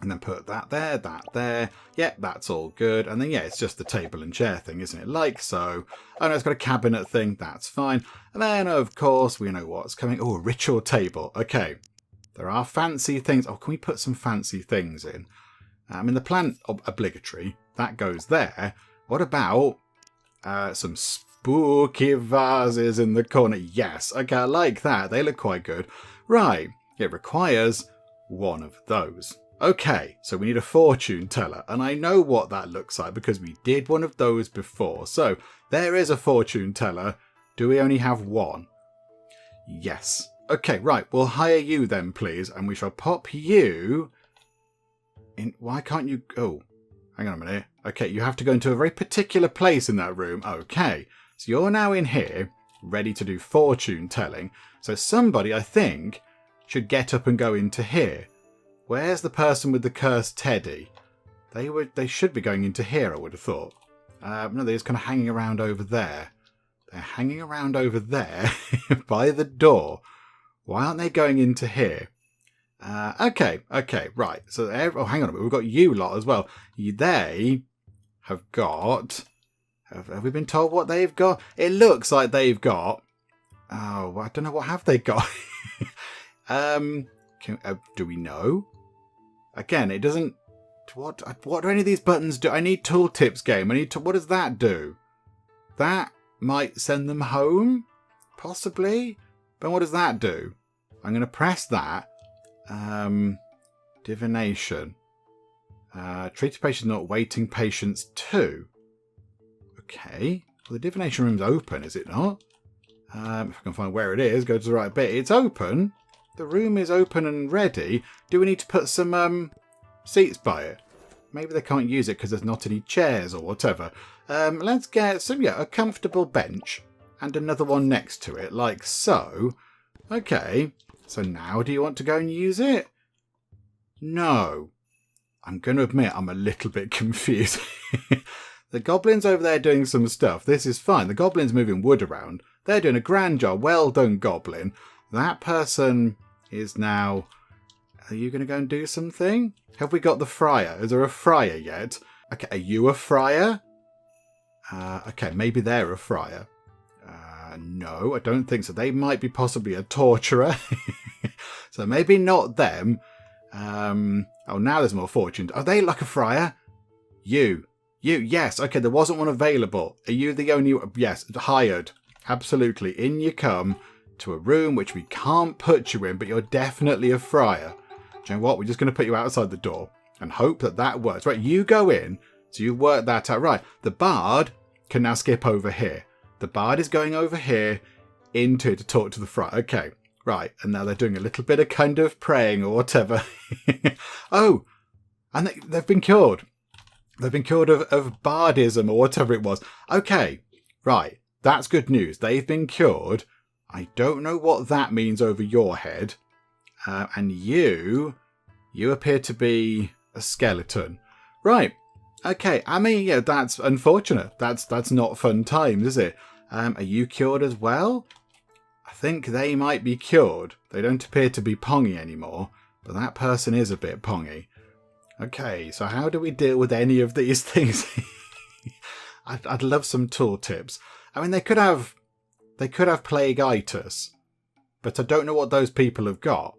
and then put that there. Yep, that's all good. And then, yeah, it's just the table and chair thing, isn't it? Like so. Oh, no, it's got a cabinet thing. That's fine. And then, of course, we know what's coming. Oh, a ritual table. Okay. There are fancy things. Oh, can we put some fancy things in? I mean, the plant, obligatory. That goes there. What about some spooky vases in the corner? Yes. Okay, I like that. They look quite good. Right. It requires one of those. Okay, so we need a fortune teller, and I know what that looks like because we did one of those before. So there is a fortune teller. Do we only have one? Yes. Okay, right, we'll hire you then, please, and we shall pop you in. Why can't you... Oh, hang on a minute. Okay, you have to go into a very particular place in that room. Okay, so you're now in here, ready to do fortune telling. So somebody, I think, should get up and go into here. Where's the person with the cursed teddy? They should be going into here, I would have thought. No, they're just kind of hanging around over there. They're hanging around over there by the door. Why aren't they going into here? Okay, right. So, oh, hang on a minute. We've got you lot as well. They have got... Have we been told what they've got? It looks like they've got... Oh, I don't know. What have they got? Do we know? Again, it doesn't... What do any of these buttons do? I need tooltips, game. What does that do? That might send them home? Possibly? But what does that do? I'm going to press that. Divination. Treat a patient not waiting patients 2. Okay. Well, the divination room's open, is it not? If I can find where it is, go to the right bit. It's open. The room is open and ready. Do we need to put some seats by it? Maybe they can't use it because there's not any chairs or whatever. Let's get a comfortable bench and another one next to it, like so. Okay. So now do you want to go and use it? No. I'm going to admit I'm a little bit confused. The goblins over there doing some stuff. This is fine. The goblins moving wood around. They're doing a grand job. Well done, goblin. That person is now... Are you going to go and do something? Have we got the friar? Is there a friar yet? Okay, are you a friar? Okay, maybe they're a friar. No, I don't think so. They might be possibly a torturer. So maybe not them. Oh, now there's more fortune. Are they like a friar? You, yes. Okay, there wasn't one available. Are you the only one? Yes, hired. Absolutely. In you come to a room which we can't put you in, but you're definitely a friar. Do you know what? We're just going to put you outside the door and hope that works. Right, you go in. So you work that out. Right, the bard can now skip over here. The bard is going over here to talk to the friar. Okay, right. And now they're doing a little bit of kind of praying or whatever. Oh, and they've been cured. They've been cured of bardism or whatever it was. Okay, right. That's good news. They've been cured. I don't know what that means over your head. And you appear to be a skeleton. Right. Okay. I mean, yeah, that's unfortunate. That's not fun times, is it? Are you cured as well? I think they might be cured. They don't appear to be pongy anymore, but that person is a bit pongy. Okay, so how do we deal with any of these things? I'd love some tooltips. I mean, they could have plagueitis, but I don't know what those people have got.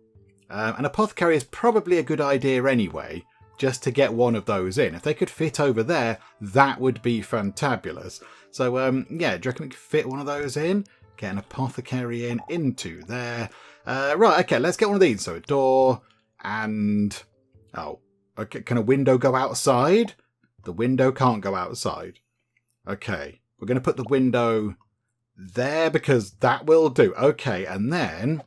An apothecary is probably a good idea anyway, just to get one of those in. If they could fit over there, that would be fantabulous. So, yeah, do you reckon we could fit one of those in? Get an apothecary into there. Right, okay, let's get one of these. So a door and... Oh, okay, can a window go outside? The window can't go outside. Okay, we're going to put the window there because that will do. Okay, and then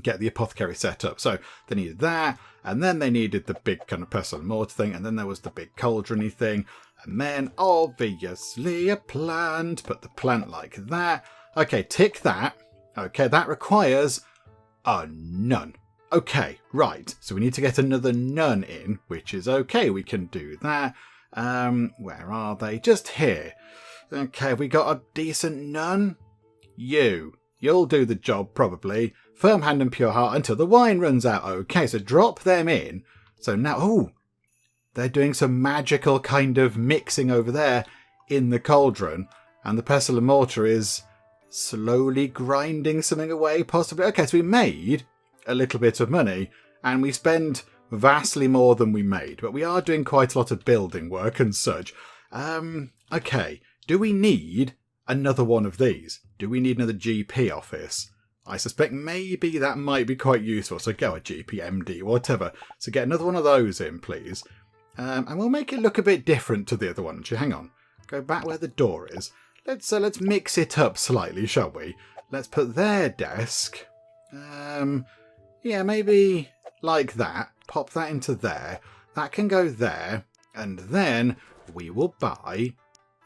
get the apothecary set up. So they needed that, and then they needed the big kind of pestle and mortar thing, and then there was the big cauldron-y thing, and then obviously a plant. Put the plant like that. Okay, tick that. Okay, that requires a nun. Okay, right. So we need to get another nun in, which is okay. We can do that. Where are they? Just here. Okay, have we got a decent nun? You'll do the job, probably. Firm hand and pure heart until the wine runs out. Okay, so drop them in. So now, they're doing some magical kind of mixing over there in the cauldron. And the pestle and mortar is slowly grinding something away, possibly. Okay, so we made a little bit of money. And we spend vastly more than we made. But we are doing quite a lot of building work and such. Okay, do we need another one of these? Do we need another GP office? I suspect maybe that might be quite useful. So go a GP, MD, whatever. So get another one of those in, please. And we'll make it look a bit different to the other one. Hang on. Go back where the door is. Let's mix it up slightly, shall we? Let's put their desk. Yeah, maybe like that. Pop that into there. That can go there. And then we will buy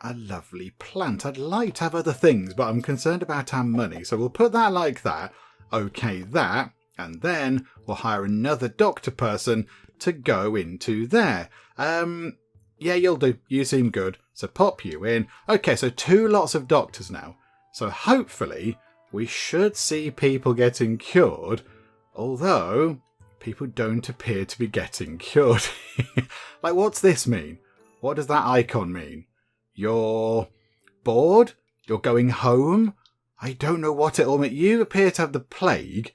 a lovely plant. I'd like to have other things, but I'm concerned about our money. So we'll put that like that. Okay, that. And then we'll hire another doctor person to go into there. Yeah, you'll do. You seem good. So pop you in. Okay, so 2 lots of doctors now. So hopefully we should see people getting cured. Although people don't appear to be getting cured. Like, what's this mean? What does that icon mean? You're bored? You're going home? I don't know what it all means. You appear to have the plague.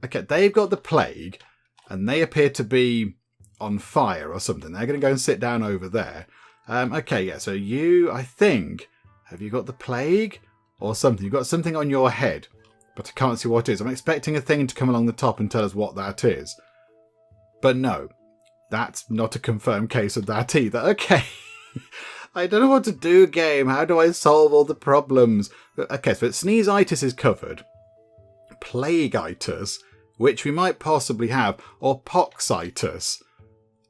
Okay, they've got the plague, and they appear to be on fire or something. They're going to go and sit down over there. Okay, yeah, so you, I think, have you got the plague or something? You've got something on your head, but I can't see what it is. I'm expecting a thing to come along the top and tell us what that is. But no, that's not a confirmed case of that either. Okay. I don't know what to do, game. How do I solve all the problems? Okay, so sneezeitis is covered. Plagueitis, which we might possibly have, or poxitis.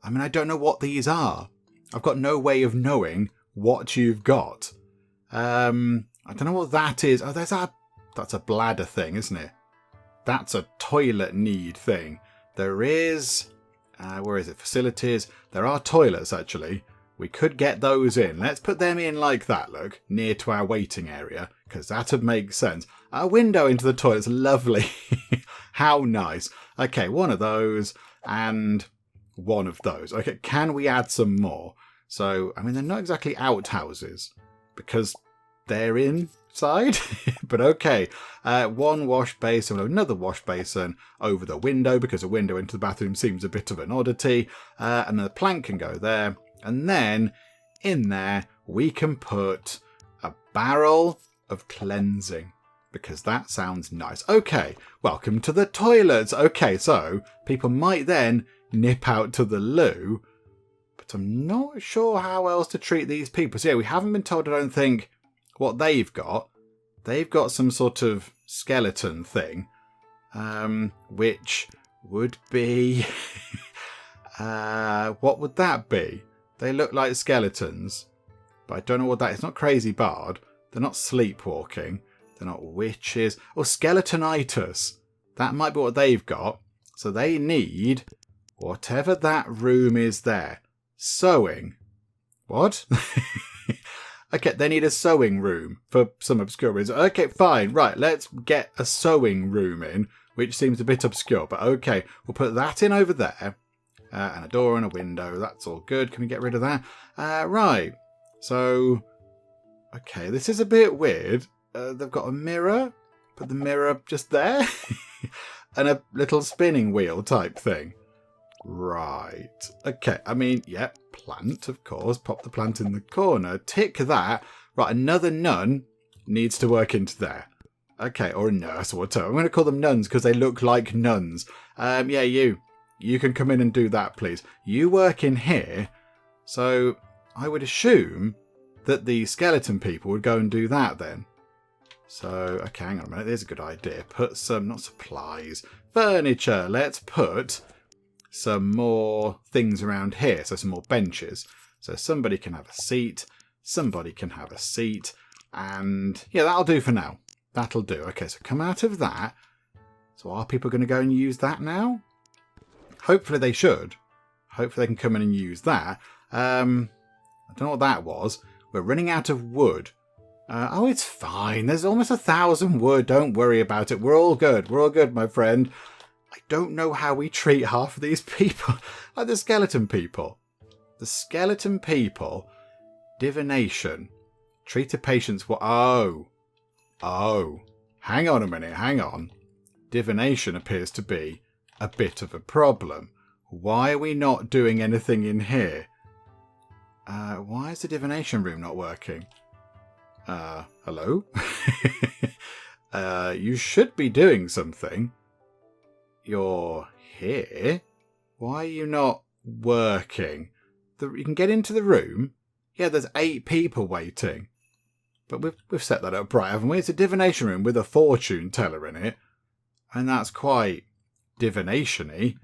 I mean, I don't know what these are. I've got no way of knowing what you've got. I don't know what that is. Oh, that's a bladder thing, isn't it? That's a toilet need thing. There is, where is it? Facilities. There are toilets, actually. We could get those in. Let's put them in like that, look, near to our waiting area, because that would make sense. A window into the toilet's lovely. How nice. Okay, one of those and one of those. Okay, can we add some more? So, I mean, they're not exactly outhouses because they're inside, but okay. One wash basin, another wash basin over the window because a window into the bathroom seems a bit of an oddity. And then the plank can go there. And then in there we can put a barrel of cleansing because that sounds nice. Okay, welcome to the toilets. Okay, so people might then nip out to the loo, but I'm not sure how else to treat these people. So yeah, we haven't been told, I don't think, what they've got. They've got some sort of skeleton thing, which would be... what would that be? They look like skeletons, but I don't know what that is. It's not crazy bard. They're not sleepwalking. They're not witches. Or skeletonitis. That might be what they've got. So they need whatever that room is there. Sewing. What? Okay, they need a sewing room for some obscure reason. Okay, fine. Right, let's get a sewing room in, which seems a bit obscure. But okay, we'll put that in over there. And a door and a window. That's all good. Can we get rid of that? Right. So, okay, this is a bit weird. They've got a mirror. Put the mirror just there. And a little spinning wheel type thing. Right. Okay, I mean, yeah, plant, of course. Pop the plant in the corner. Tick that. Right, another nun needs to work into there. Okay, or a nurse or whatever. I'm going to call them nuns because they look like nuns. Yeah, you can come in and do that, please. You work in here, so I would assume that the skeleton people would go and do that then. So, okay, hang on a minute. There's a good idea. Put some, not supplies, furniture. Let's put some more things around here. So some more benches. So somebody can have a seat. Somebody can have a seat. And yeah, that'll do for now. That'll do. Okay, so come out of that. So are people going to go and use that now? Hopefully they should. Hopefully they can come in and use that. I don't know what that was. We're running out of wood. Oh, it's fine. There's almost 1,000 wood. Don't worry about it. We're all good. We're all good, my friend. I don't know how we treat half of these people. Like the skeleton people. The skeleton people. Divination. Treat a patient's... Oh. Hang on a minute. Hang on. Divination appears to be a bit of a problem. Why are we not doing anything in here? Why is the divination room not working? Hello? You should be doing something. You're here? Why are you not working? You can get into the room. Yeah, there's 8 people waiting. But we've set that up right, haven't we? It's a divination room with a fortune teller in it. And that's quite divination-y.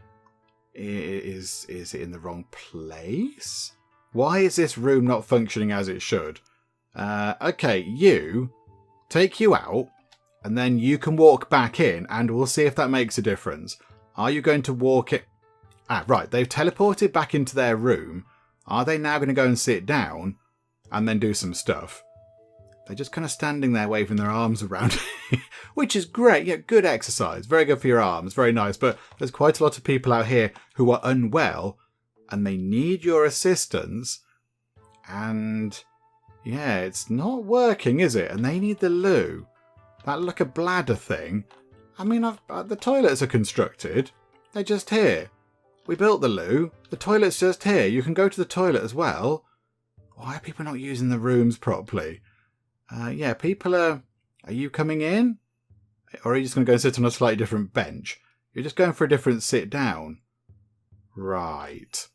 Is it in the wrong place? Why is this room not functioning as it should? Okay, take you out, and then you can walk back in, and we'll see if that makes a difference. Are you going to walk it? Right, they've teleported back into their room. Are they now going to go and sit down, and then do some stuff? They're just kind of standing there waving their arms around, which is great. Yeah, good exercise. Very good for your arms. Very nice. But there's quite a lot of people out here who are unwell and they need your assistance. And yeah, it's not working, is it? And they need the loo. That look a bladder thing. I mean, the toilets are constructed. They're just here. We built the loo. The toilet's just here. You can go to the toilet as well. Why are people not using the rooms properly? Yeah, people are... Are you coming in? Or are you just going to go and sit on a slightly different bench? You're just going for a different sit down. Right.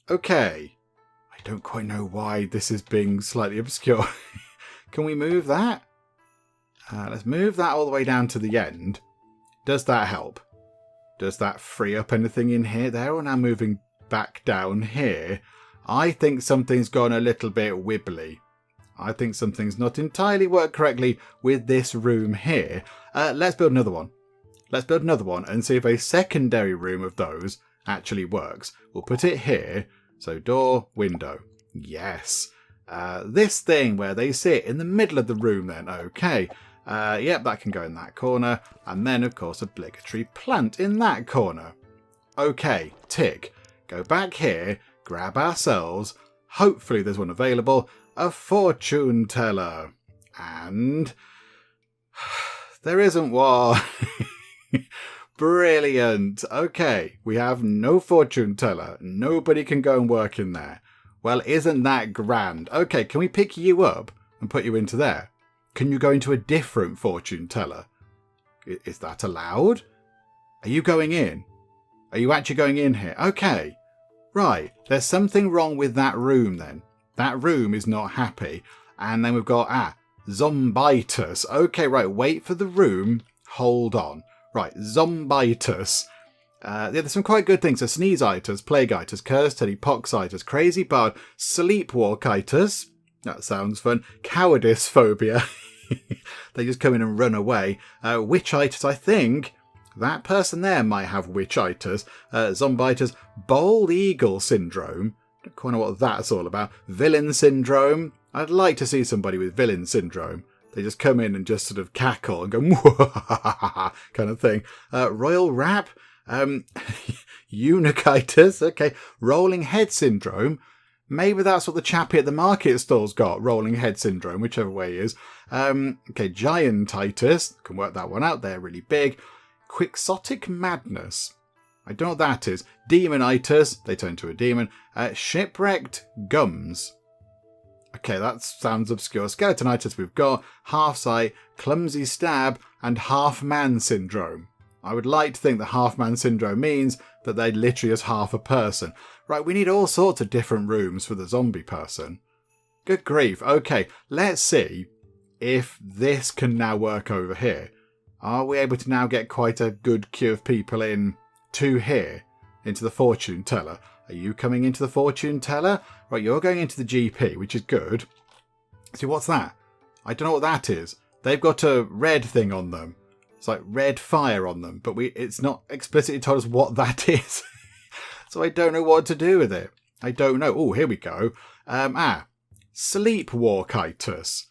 Okay. I don't quite know why this is being slightly obscure. Can we move that? Let's move that all the way down to the end. Does that help? Does that free up anything in here? They're now moving back down here. I think something's gone a little bit wibbly. I think something's not entirely worked correctly with this room here. Let's build another one. Let's build another one and see if a secondary room of those actually works. We'll put it here. So door, window. Yes. This thing where they sit in the middle of the room then. Okay. Yep, that can go in that corner. And then, of course, obligatory plant in that corner. Okay, tick. Go back here, grab ourselves. Hopefully there's one available. A fortune teller. And... there isn't one. Brilliant. Okay, we have no fortune teller. Nobody can go and work in there. Well, isn't that grand? Okay, can we pick you up and put you into there? Can you go into a different fortune teller? Is that allowed? Are you going in? Are you actually going in here? Okay. Right. There's something wrong with that room then. That room is not happy. And then we've got, zombitis. Okay, right. Wait for the room. Hold on. Right. Zombitis. Yeah, there's some quite good things. So sneezeitis, plagueitis, cursed-teddy, poxitis, crazy bard, sleepwalkitis. That sounds fun. Cowardice phobia. They just come in and run away. Witchitis, I think. That person there might have witchitis. Zombitis. Bald eagle syndrome. Don't quite know what that's all about. Villain syndrome. I'd like to see somebody with villain syndrome. They just come in and just sort of cackle and go kind of thing. Royal rap. Eunuchitis. Okay. Rolling head syndrome. Maybe that's what the chappie at the market stall's got. Rolling head syndrome, whichever way he is. Okay, giantitis. Can work that one out. They're really big. Quixotic madness. I don't know what that is. Demonitis. They turn to a demon. Shipwrecked gums. Okay, that sounds obscure. Skeletonitis we've got. Half sight, clumsy stab, and half man syndrome. I would like to think that half man syndrome means that they're literally just half a person. Right, we need all sorts of different rooms for the zombie person. Good grief. Okay, let's see if this can now work over here. Are we able to now get quite a good queue of people in to here, into the fortune teller? Are you coming into the fortune teller? Right, you're going into the GP, which is good. See, what's that? I don't know what that is. They've got a red thing on them. It's like red fire on them, but it's not explicitly told us what that is. So I don't know what to do with it. I don't know. Oh, here we go. Sleepwalkitis.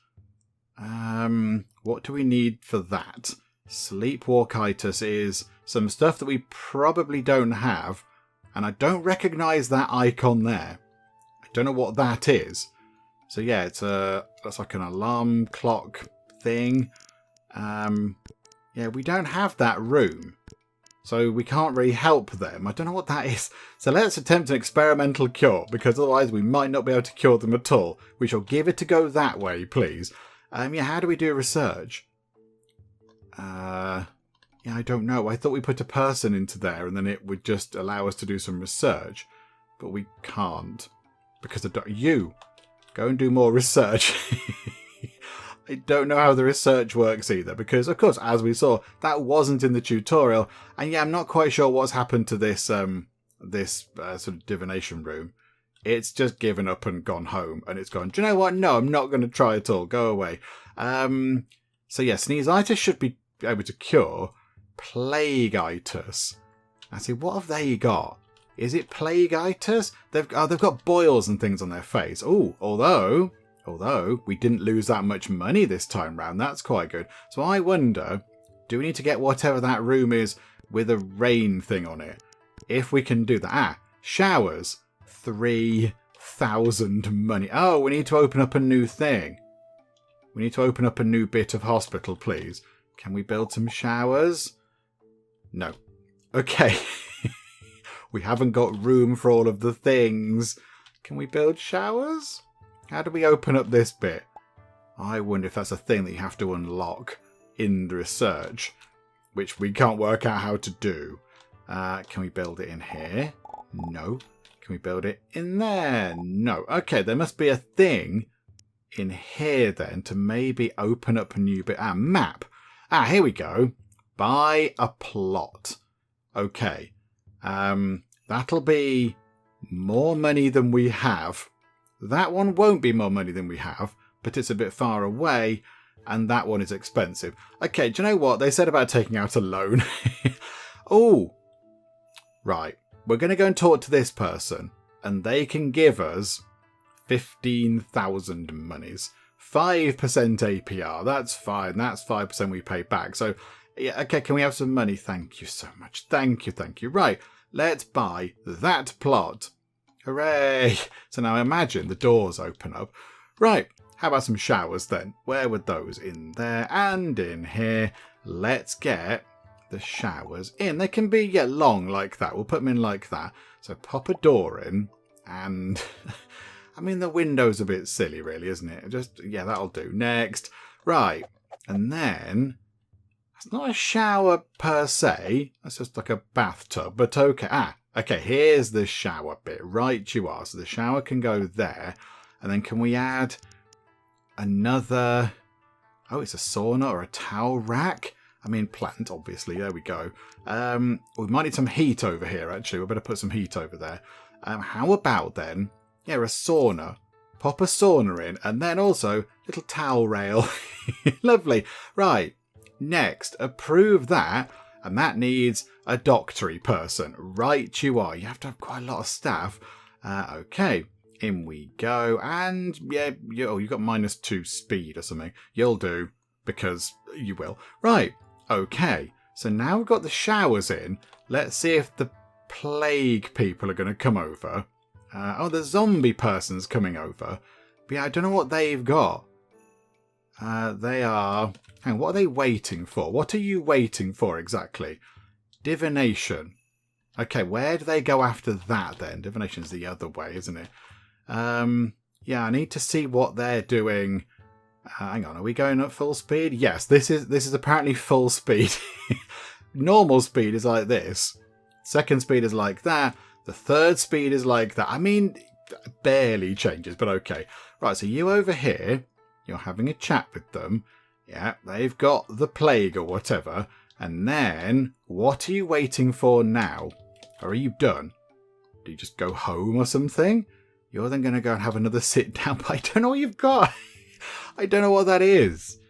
What do we need for that? Sleepwalkitis is some stuff that we probably don't have, and I don't recognise that icon there. I don't know what that is. So yeah, that's like an alarm clock thing. Yeah, we don't have that room. So we can't really help them. I don't know what that is. So let's attempt an experimental cure, because otherwise we might not be able to cure them at all. We shall give it a go that way, please. Yeah, how do we do research? Yeah, I don't know. I thought we put a person into there and then it would just allow us to do some research. But we can't. Because you go and do more research. I don't know how the research works either, because, of course, as we saw, that wasn't in the tutorial. And yeah, I'm not quite sure what's happened to this sort of divination room. It's just given up and gone home, and it's gone, do you know what? No, I'm not going to try at all. Go away. So yeah, sneezeitis should be able to cure. Plagueitis. I see, what have they got? Is it plagueitis? They've got boils and things on their face. Oh, although we didn't lose that much money this time round. That's quite good. So I wonder, do we need to get whatever that room is with a rain thing on it? If we can do that. Showers. 3,000 money. Oh, we need to open up a new thing. We need to open up a new bit of hospital, please. Can we build some showers? No. Okay. We haven't got room for all of the things. Can we build showers? How do we open up this bit? I wonder if that's a thing that you have to unlock in the research, which we can't work out how to do. Can we build it in here? No. Can we build it in there? No. Okay, there must be a thing in here then to maybe open up a new bit. Map. Here we go. Buy a plot. Okay. That'll be more money than we have. That one won't be more money than we have, but it's a bit far away, and that one is expensive. Okay, do you know what? They said about taking out a loan. Oh, right. We're going to go and talk to this person, and they can give us 15,000 monies. 5% APR. That's fine. That's 5% we pay back. So, yeah, okay, can we have some money? Thank you so much. Thank you, thank you. Right, let's buy that plot. Hooray! So now imagine the doors open up. Right, how about some showers then? Where would those? In there and in here. Let's get the showers in. They can be, long like that. We'll put them in like that. So pop a door in and... I mean, the window's a bit silly, really, isn't it? Just, that'll do. Next. Right. And then... It's not a shower per se. That's just like a bathtub. But okay. Okay. Here's the shower bit. Right you are. So the shower can go there. And then can we add another... Oh, it's a sauna or a towel rack? I mean, plant, obviously. There we go. We might need some heat over here, actually. We better put some heat over there. How about then... a sauna. Pop a sauna in. And then also, little towel rail. Lovely. Right. Next, approve that. And that needs a doctory person. Right you are. You have to have quite a lot of staff. Okay. In we go. And, you've got -2 speed or something. You'll do. Because you will. Right. Okay. So now we've got the showers in. Let's see if the plague people are going to come over. The zombie person's coming over. But I don't know what they've got. They are... Hang on, what are they waiting for? What are you waiting for exactly? Divination. Okay, where do they go after that then? Divination's the other way, isn't it? I need to see what they're doing. Hang on, are we going at full speed? Yes, this is apparently full speed. Normal speed is like this. Second speed is like that. The third speed is like that. I mean, barely changes, but okay. Right, so you over here, you're having a chat with them. Yeah, they've got the plague or whatever. And then, what are you waiting for now? Or are you done? Do you just go home or something? You're then going to go and have another sit down, but I don't know what you've got. I don't know what that is.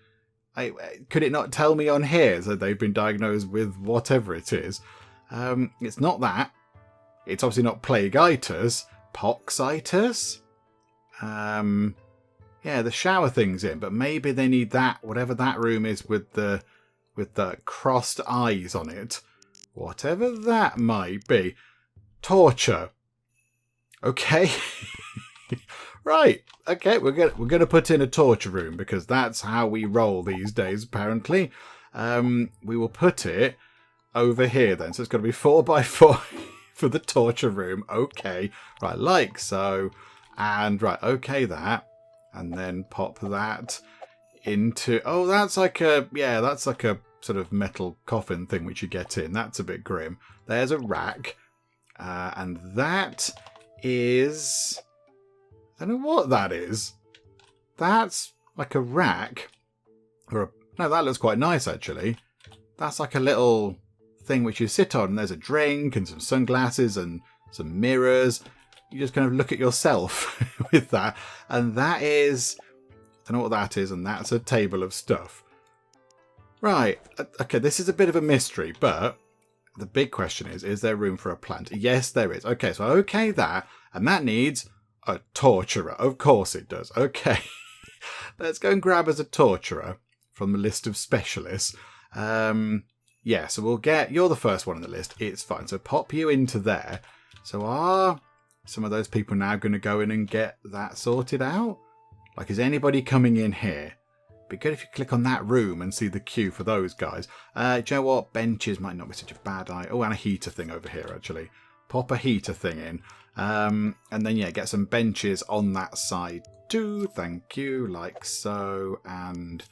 Could it not tell me on here that they've been diagnosed with whatever it is? It's not that. It's obviously not plagueitis. Poxitis? The shower thing's in, but maybe they need that, whatever that room is with the crossed eyes on it. Whatever that might be. Torture. Okay. Right. Okay, we're gonna put in a torture room because that's how we roll these days, apparently. We will put it over here then. So it's got to be 4x4 for the torture room. Okay. Right, like so. And right, okay, that. And then pop that into... Oh, that's like a sort of metal coffin thing which you get in. That's a bit grim. There's a rack. And that is... I don't know what that is. That's like a rack. No, that looks quite nice, actually. That's like a little thing which you sit on. And there's a drink and some sunglasses and some mirrors. You just kind of look at yourself with that. And that is... I don't know what that is. And that's a table of stuff. Right. Okay, this is a bit of a mystery. But the big question is there room for a plant? Yes, there is. Okay, so okay that. And that needs a torturer. Of course it does. Okay. Let's go and grab us a torturer from the list of specialists. Yeah, so we'll get... You're the first one on the list. It's fine. So pop you into there. So are some of those people now going to go in and get that sorted out? Like, is anybody coming in here? Be good if you click on that room and see the queue for those guys. Do you know what? Benches might not be such a bad idea. Oh, and a heater thing over here, actually. pop a heater thing in. And then, yeah, get some benches on that side too. Thank you. Like so and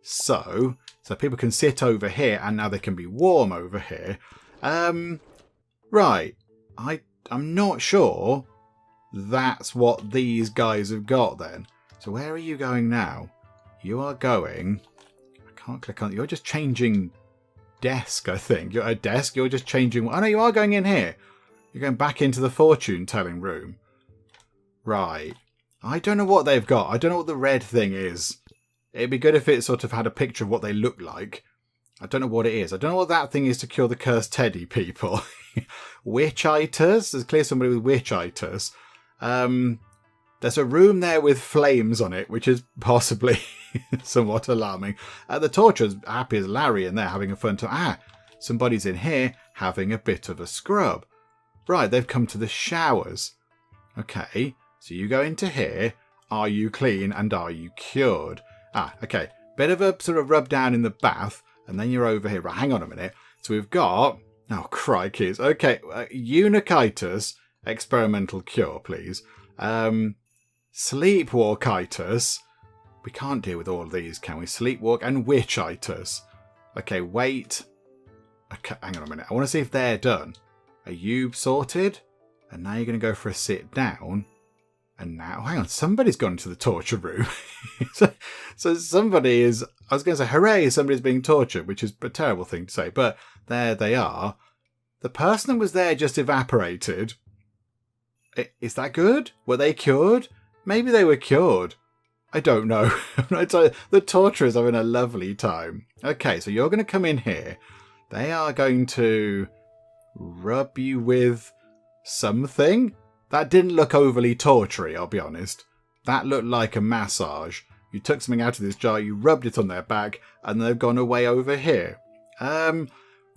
so. So people can sit over here and now they can be warm over here. Right. I'm not sure that's what these guys have got then. So where are you going now? You are going... I can't click on... You're just changing desk, I think. You're at a desk. You're just changing... Oh, no, you are going in here. You're going back into the fortune-telling room. Right. I don't know what they've got. I don't know what the red thing is. It'd be good if it sort of had a picture of what they look like. I don't know what it is. I don't know what that thing is to cure the cursed teddy people. Witchitis? There's clearly somebody with witchitis. There's a room there with flames on it, which is possibly somewhat alarming. The torturer's happy as Larry in there having a fun time. Somebody's in here having a bit of a scrub. Right, they've come to the showers. Okay, so you go into here. Are you clean and are you cured? Okay. Bit of a sort of rub down in the bath, and then you're over here. Right, hang on a minute. So we've got... Oh, crikeys. Okay, Unikitis, experimental cure, please. Sleepwalkitis. We can't deal with all of these, can we? Sleepwalk and witchitis. Okay, wait. Okay, hang on a minute. I want to see if they're done. Are you sorted? And now you're going to go for a sit down. And now, hang on, somebody's gone to the torture room. so somebody is, I was going to say, hooray, somebody's being tortured, which is a terrible thing to say. But there they are. The person that was there just evaporated. Is that good? Were they cured? Maybe they were cured. I don't know. The torturer's having a lovely time. Okay, so you're going to come in here. They are going to rub you with something. That didn't look overly tortury, I'll be honest. That looked like a massage. You took something out of this jar, you rubbed it on their back, and they've gone away over here.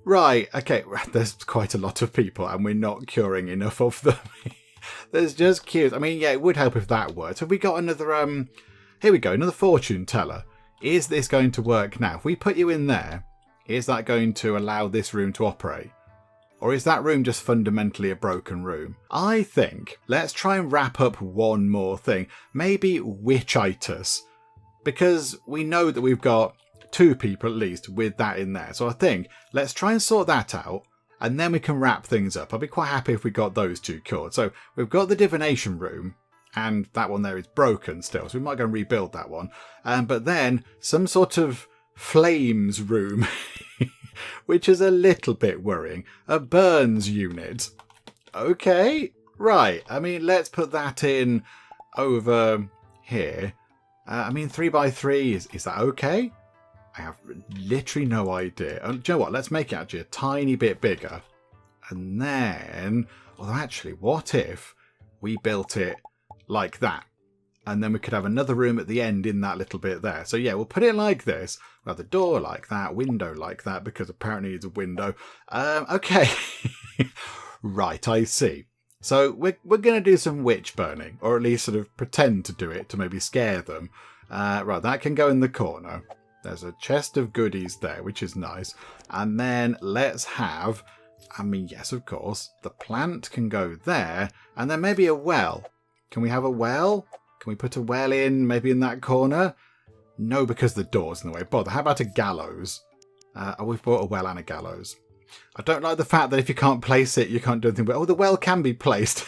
Right, okay, there's quite a lot of people, and we're not curing enough of them. There's just queues. I mean, yeah, it would help if that worked. Have we got another, here we go, another fortune teller. Is this going to work now? If we put you in there, is that going to allow this room to operate? Or is that room just fundamentally a broken room? I think, let's try and wrap up one more thing. Maybe witchitis. Because we know that we've got 2 people at least with that in there. So I think, let's try and sort that out. And then we can wrap things up. I'd be quite happy if we got those 2 cured. So we've got the divination room. And that one there is broken still. So we might go and rebuild that one. But then some sort of flames room. Which is a little bit worrying. A burns unit. Okay, right. I mean, let's put that in over here. 3x3, is that okay? I have literally no idea. Do you know what? Let's make it actually a tiny bit bigger. And then, well, actually, what if we built it like that? And then we could have another room at the end in that little bit there. So yeah, we'll put it like this. We'll have the door like that, window like that, because apparently it's a window. Okay. Right, I see. So we're going to do some witch burning, or at least sort of pretend to do it to maybe scare them. Right, that can go in the corner. There's a chest of goodies there, which is nice. And then let's have, yes, of course, the plant can go there. And then maybe a well. Can we have a well? Can we put a well in, maybe in that corner? No, because the door's in the way. Bother. How about a gallows? We've bought a well and a gallows. I don't like the fact that if you can't place it, you can't do anything. But the well can be placed.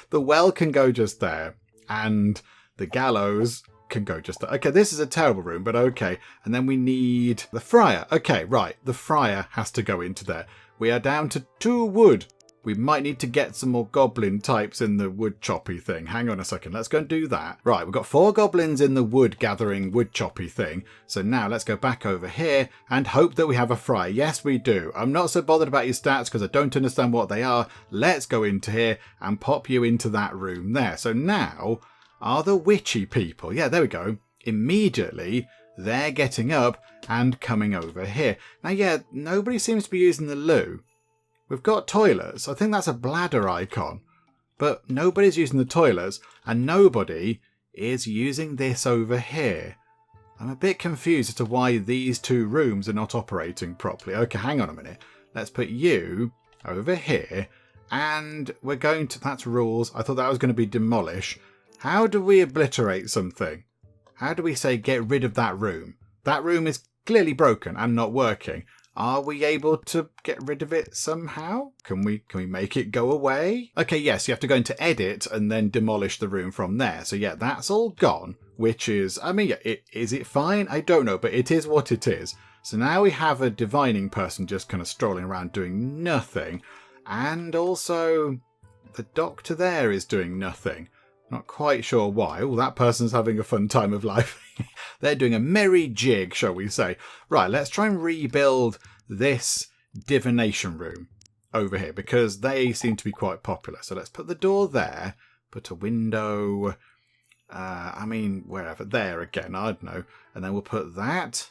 The well can go just there. And the gallows can go just there. Okay, this is a terrible room, but okay. And then we need the fryer. Okay, right. The fryer has to go into there. We are down to 2 wood. We might need to get some more goblin types in the wood choppy thing. Hang on a second. Let's go and do that. Right, we've got 4 goblins in the wood gathering wood choppy thing. So now let's go back over here and hope that we have a fryer. Yes, we do. I'm not so bothered about your stats because I don't understand what they are. Let's go into here and pop you into that room there. So now, are the witchy people? Yeah, there we go. Immediately, they're getting up and coming over here. Now, yeah, nobody seems to be using the loo. We've got toilets. I think that's a bladder icon. But nobody's using the toilets. And nobody is using this over here. I'm a bit confused as to why these 2 rooms are not operating properly. Okay, hang on a minute. Let's put you over here. And we're going to... That's rules. I thought that was going to be demolish. How do we obliterate something? How do we say get rid of that room? That room is clearly broken and not working. Are we able to get rid of it somehow? Can we make it go away? Okay, yes, you have to go into edit and then demolish the room from there. So yeah, that's all gone, which is, I mean, yeah, is it fine? I don't know, but it is what it is. So now we have a divining person just kind of strolling around doing nothing. And also the doctor there is doing nothing. Not quite sure why. Oh, that person's having a fun time of life. They're doing a merry jig, shall we say. Right, let's try and rebuild this divination room over here because they seem to be quite popular. So let's put the door there, put a window, wherever. There again, I don't know. And then we'll put that.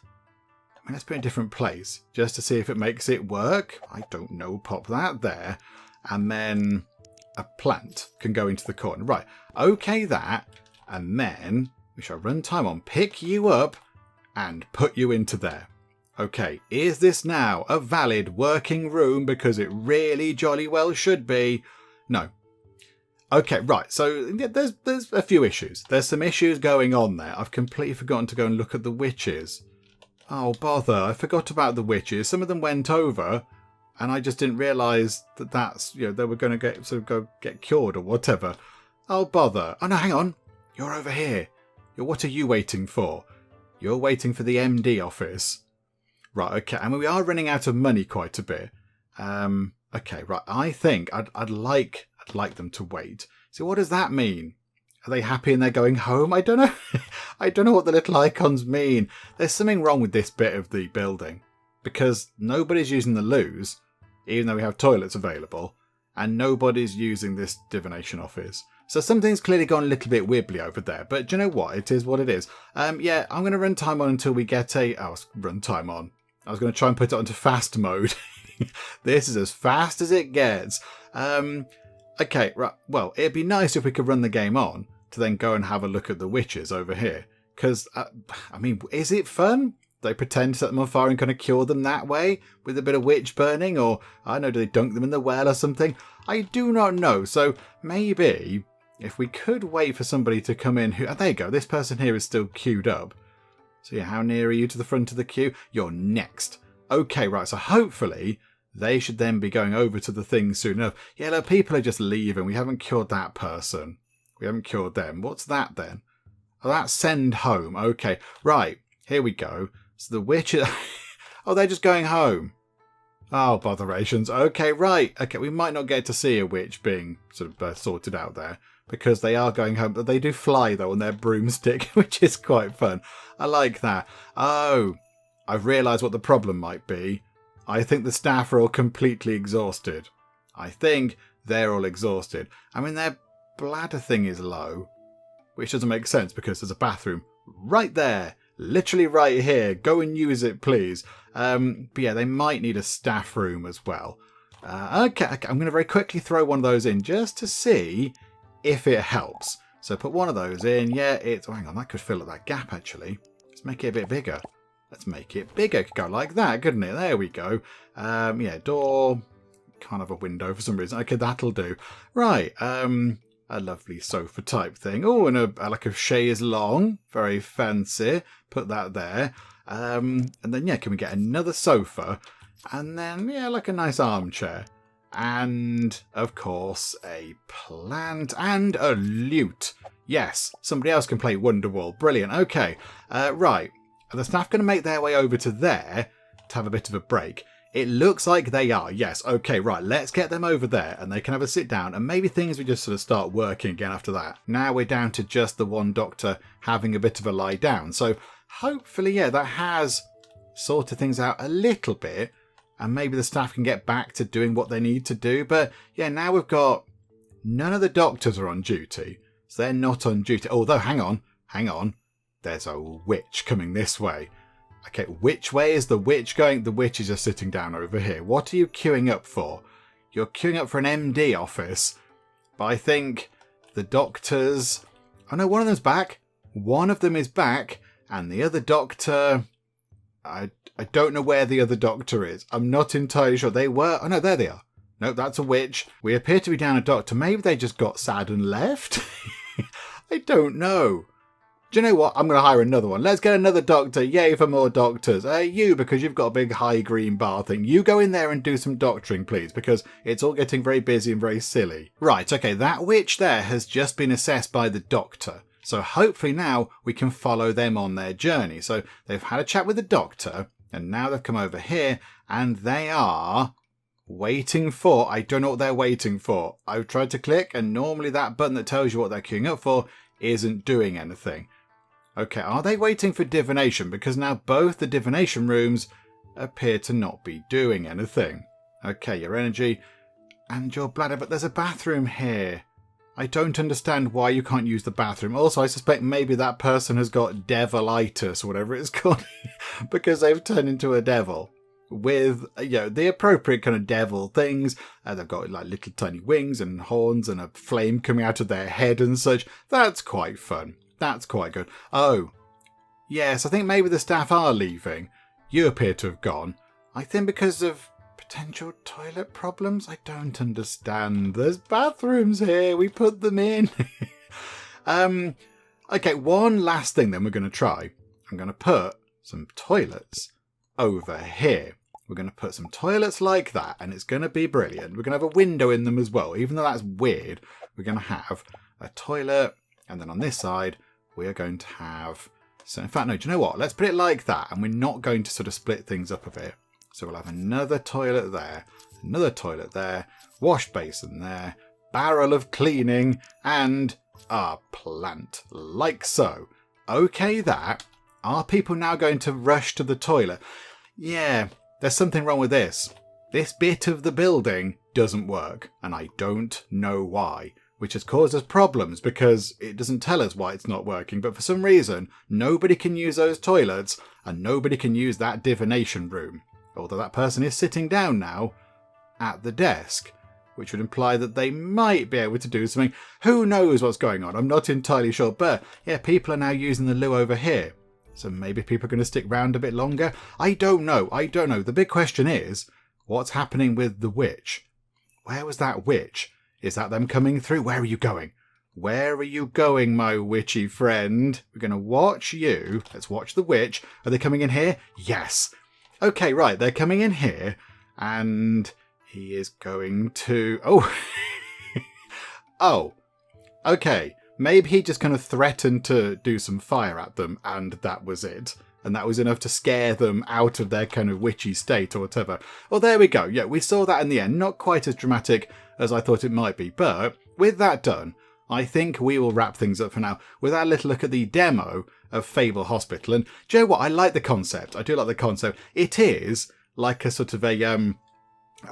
Let's put it in a different place just to see if it makes it work. I don't know. Pop that there. And then a plant can go into the corner. Right. Okay, that. And then we shall run time on. Pick you up and put you into there. Okay. Is this now a valid working room? Because it really jolly well should be. No. Okay, right. So yeah, there's a few issues. There's some issues going on there. I've completely forgotten to go and look at the witches. Oh, bother. I forgot about the witches. Some of them went over, and I just didn't realise that that's, they were going to get cured or whatever. Oh, bother. Oh, no, hang on. You're over here. What are you waiting for? You're waiting for the MD office. Right, okay. I mean, we are running out of money quite a bit. Okay, right. I think I'd like them to wait. So what does that mean? Are they happy and they're going home? I don't know. I don't know what the little icons mean. There's something wrong with this bit of the building because nobody's using the loos, even though we have toilets available, and nobody's using this divination office. So something's clearly gone a little bit wibbly over there. But do you know what? It is what it is. Yeah, I'm going to run time on until we get run time on. I was going to try and put it onto fast mode. This is as fast as it gets. Okay, right. Well, it'd be nice if we could run the game on to then go and have a look at the witches over here. Because, is it fun? They pretend to set them on fire and kind of cure them that way with a bit of witch burning? Or, I don't know, do they dunk them in the well or something? I do not know. So maybe if we could wait for somebody to come in who... Oh, there you go. This person here is still queued up. So yeah, how near are you to the front of the queue? You're next. Okay, right. So hopefully they should then be going over to the thing soon enough. Yeah, look, people are just leaving. We haven't cured that person. We haven't cured them. What's that then? Oh, that's send home. Okay, right. Here we go. So the witches... Oh, they're just going home. Oh, botherations. Okay, right. Okay, we might not get to see a witch being sort of sorted out there because they are going home. But they do fly, though, on their broomstick, which is quite fun. I like that. Oh, I've realised what the problem might be. I think the staff are all completely exhausted. I think they're all exhausted. I mean, their bladder thing is low, which doesn't make sense because there's a bathroom right there. Literally right here. Go and use it, please. But yeah, they might need a staff room as well. Okay, I'm going to very quickly throw one of those in just to see if it helps. So put one of those in. Yeah, it's... Oh, hang on, that could fill up that gap, actually. Let's make it a bit bigger. Let's make it bigger. It could go like that, couldn't it? There we go. Yeah, door. Can't have a window for some reason. Okay, that'll do. Right. A lovely sofa type thing. Oh, and like a chaise longue. Very fancy. Put that there. And then, yeah, can we get another sofa? And then, yeah, like a nice armchair. And, of course, a plant and a lute. Yes, somebody else can play Wonderwall. Brilliant. Okay. Right. Are the staff going to make their way over to there to have a bit of a break? It looks like they are. Yes. Okay, right. Let's get them over there and they can have a sit down and maybe things will just sort of start working again after that. Now we're down to just the one doctor having a bit of a lie down. So hopefully, yeah, that has sorted things out a little bit and maybe the staff can get back to doing what they need to do. But yeah, now we've got none of the doctors are on duty. So they're not on duty. Although, hang on. There's a witch coming this way. Okay, which way is the witch going? The witch is just sitting down over here. What are you queuing up for? You're queuing up for an MD office. But I think the doctors... Oh no, one of them's back. One of them is back. And the other doctor... I don't know where the other doctor is. I'm not entirely sure. They were... Oh no, there they are. Nope, that's a witch. We appear to be down a doctor. Maybe they just got sad and left? I don't know. Do you know what? I'm going to hire another one. Let's get another doctor. Yay for more doctors. You, because you've got a big high green bar thing. You go in there and do some doctoring, please, because it's all getting very busy and very silly. Right, okay, that witch there has just been assessed by the doctor. So hopefully now we can follow them on their journey. So they've had a chat with the doctor, and now they've come over here, and they are waiting for... I don't know what they're waiting for. I've tried to click, and normally that button that tells you what they're queuing up for isn't doing anything. Okay, are they waiting for divination? Because now both the divination rooms appear to not be doing anything. Okay, your energy and your bladder, but there's a bathroom here. I don't understand why you can't use the bathroom. Also, I suspect maybe that person has got devilitis, or whatever it's called, because they've turned into a devil with, the appropriate kind of devil things. They've got like little tiny wings and horns and a flame coming out of their head and such. That's quite fun. That's quite good. Oh, yes, I think maybe the staff are leaving. You appear to have gone. I think because of potential toilet problems. I don't understand. There's bathrooms here. We put them in. Okay, one last thing then we're going to try. I'm going to put some toilets over here. We're going to put some toilets like that, and it's going to be brilliant. We're going to have a window in them as well. Even though that's weird, we're going to have a toilet, and then on this side, we are going to have... So, in fact, no, do you know what? Let's put it like that, and we're not going to sort of split things up a bit. So we'll have another toilet there, another toilet there, wash basin there, barrel of cleaning, and a plant, like so. Okay, that. Are people now going to rush to the toilet? Yeah, there's something wrong with this. This bit of the building doesn't work, and I don't know why, which has caused us problems because it doesn't tell us why it's not working, but for some reason, nobody can use those toilets, and nobody can use that divination room. Although that person is sitting down now at the desk, which would imply that they might be able to do something. Who knows what's going on? I'm not entirely sure. But yeah, people are now using the loo over here. So maybe people are going to stick around a bit longer. I don't know. The big question is, what's happening with the witch? Where was that witch? Is that them coming through? Where are you going? Where are you going, my witchy friend? We're going to watch you. Let's watch the witch. Are they coming in here? Yes. Okay, right, they're coming in here, and he is going to... Oh! Oh, okay. Maybe he just kind of threatened to do some fire at them, and that was it. And that was enough to scare them out of their kind of witchy state or whatever. Well, there we go. Yeah, we saw that in the end. Not quite as dramatic as I thought it might be, but with that done, I think we will wrap things up for now with our little look at the demo of Fable Hospital. And do you know what? I like the concept. I do like the concept. It is like a sort of a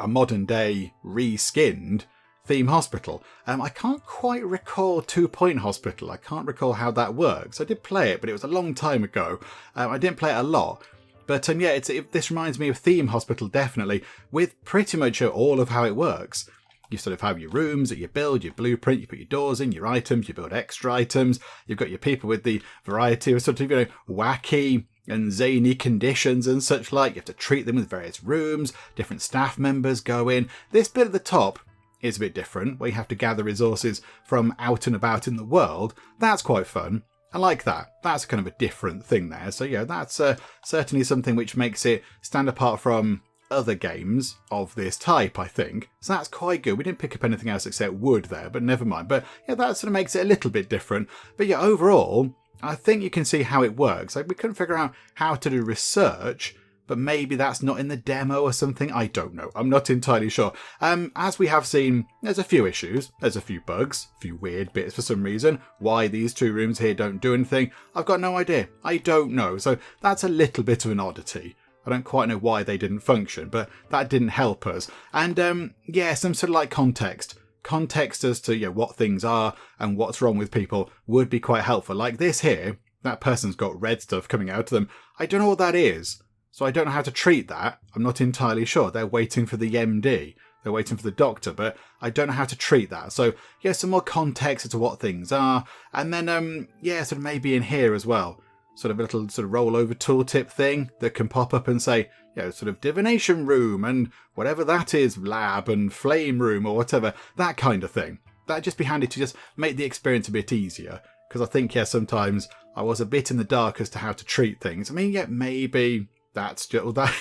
modern day reskinned theme hospital. I can't quite recall 2 Point Hospital. I can't recall how that works. I did play it, but it was a long time ago. I didn't play it a lot. But yeah, this reminds me of Theme Hospital, definitely, with pretty much all of how it works. You sort of have your rooms that you build, your blueprint, you put your doors in, your items, you build extra items. You've got your people with the variety of sort of, wacky and zany conditions and such like. You have to treat them with various rooms, different staff members go in. This bit at the top is a bit different, where you have to gather resources from out and about in the world. That's quite fun. I like that. That's kind of a different thing there. So yeah, that's certainly something which makes it stand apart from other games of this type, I think. So that's quite good. We didn't pick up anything else except wood there, but never mind. But yeah, that sort of makes it a little bit different. But yeah, overall, I think you can see how it works. Like, we couldn't figure out how to do research, but maybe that's not in the demo or something. I don't know. I'm not entirely sure. As we have seen, there's a few issues. There's a few bugs, a few weird bits for some reason. Why these 2 rooms here don't do anything, I've got no idea. I don't know. So that's a little bit of an oddity. I don't quite know why they didn't function, but that didn't help us. And yeah, some sort of like context. Context as to what things are and what's wrong with people would be quite helpful. Like this here, that person's got red stuff coming out of them. I don't know what that is. So I don't know how to treat that. I'm not entirely sure. They're waiting for the MD. They're waiting for the doctor, but I don't know how to treat that. So yeah, some more context as to what things are. And then, yeah, sort of maybe in here as well. Sort of a little sort of rollover tooltip thing that can pop up and say, sort of divination room and whatever that is, lab and flame room or whatever, that kind of thing. That'd just be handy to just make the experience a bit easier. Because I think, sometimes I was a bit in the dark as to how to treat things. I mean, maybe that's just that.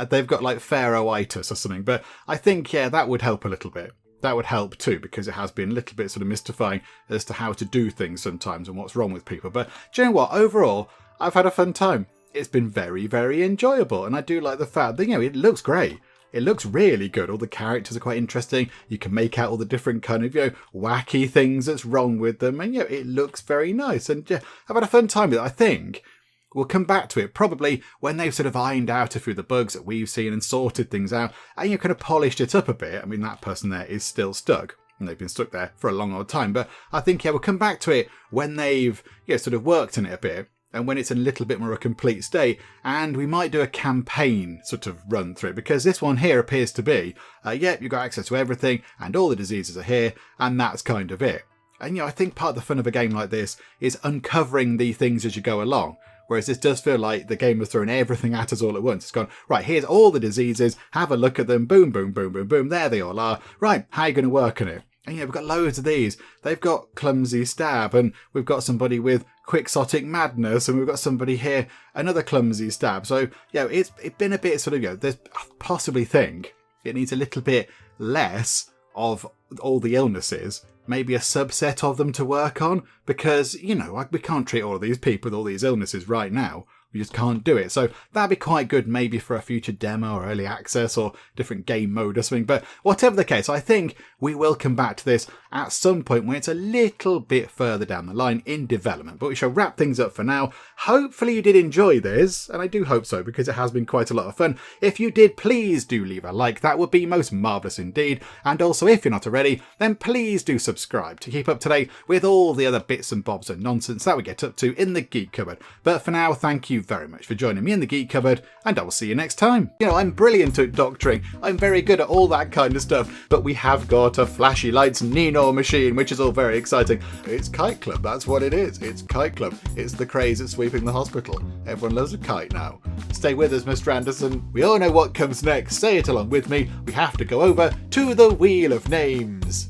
They've got like Pharaohitis or something. But I think, that would help a little bit. That would help too, because it has been a little bit sort of mystifying as to how to do things sometimes and what's wrong with people. But do you know what? Overall, I've had a fun time. It's been very, very enjoyable. And I do like the fact that, it looks great. It looks really good. All the characters are quite interesting. You can make out all the different kind of, wacky things that's wrong with them. And, it looks very nice. And, I've had a fun time with it. I think we'll come back to it probably when they've sort of ironed out a few of the bugs that we've seen and sorted things out. And kind of polished it up a bit. I mean, that person there is still stuck. And they've been stuck there for a long old time. But I think, we'll come back to it when they've, sort of worked on it a bit. And when it's a little bit more a complete state, and we might do a campaign sort of run through, because this one here appears to be, you've got access to everything, and all the diseases are here, and that's kind of it. And, I think part of the fun of a game like this is uncovering the things as you go along. Whereas this does feel like the game has thrown everything at us all at once. It's gone, right, here's all the diseases, have a look at them, boom, boom, boom, boom, boom, there they all are. Right, how are you going to work on it? And we've got loads of these. They've got clumsy stab, and we've got somebody with quixotic madness, and we've got somebody here, another clumsy stab. So, it's been a bit sort of, there's possibly think it needs a little bit less of all the illnesses, maybe a subset of them to work on, because, we can't treat all of these people with all these illnesses right now. We just can't do it. So that'd be quite good maybe for a future demo or early access or different game mode or something. But whatever the case, I think we will come back to this at some point when it's a little bit further down the line in development. But we shall wrap things up for now. Hopefully you did enjoy this, and I do hope so because it has been quite a lot of fun. If you did, please do leave a like. That would be most marvellous indeed. And also, if you're not already, then please do subscribe to keep up to date with all the other bits and bobs and nonsense that we get up to in the Geek Cupboard. But for now, thank you very much for joining me in the Geek Cupboard, and I will see you next time. I'm brilliant at doctoring. I'm very good at all that kind of stuff, but we have got a flashy lights Nino machine, which is all very exciting. It's Kite Club, that's what it is. It's Kite Club. It's the craze at sweeping the hospital. Everyone loves a kite now. Stay with us, Mr. Anderson. We all know what comes next. Say it along with me. We have to go over to the Wheel of Names.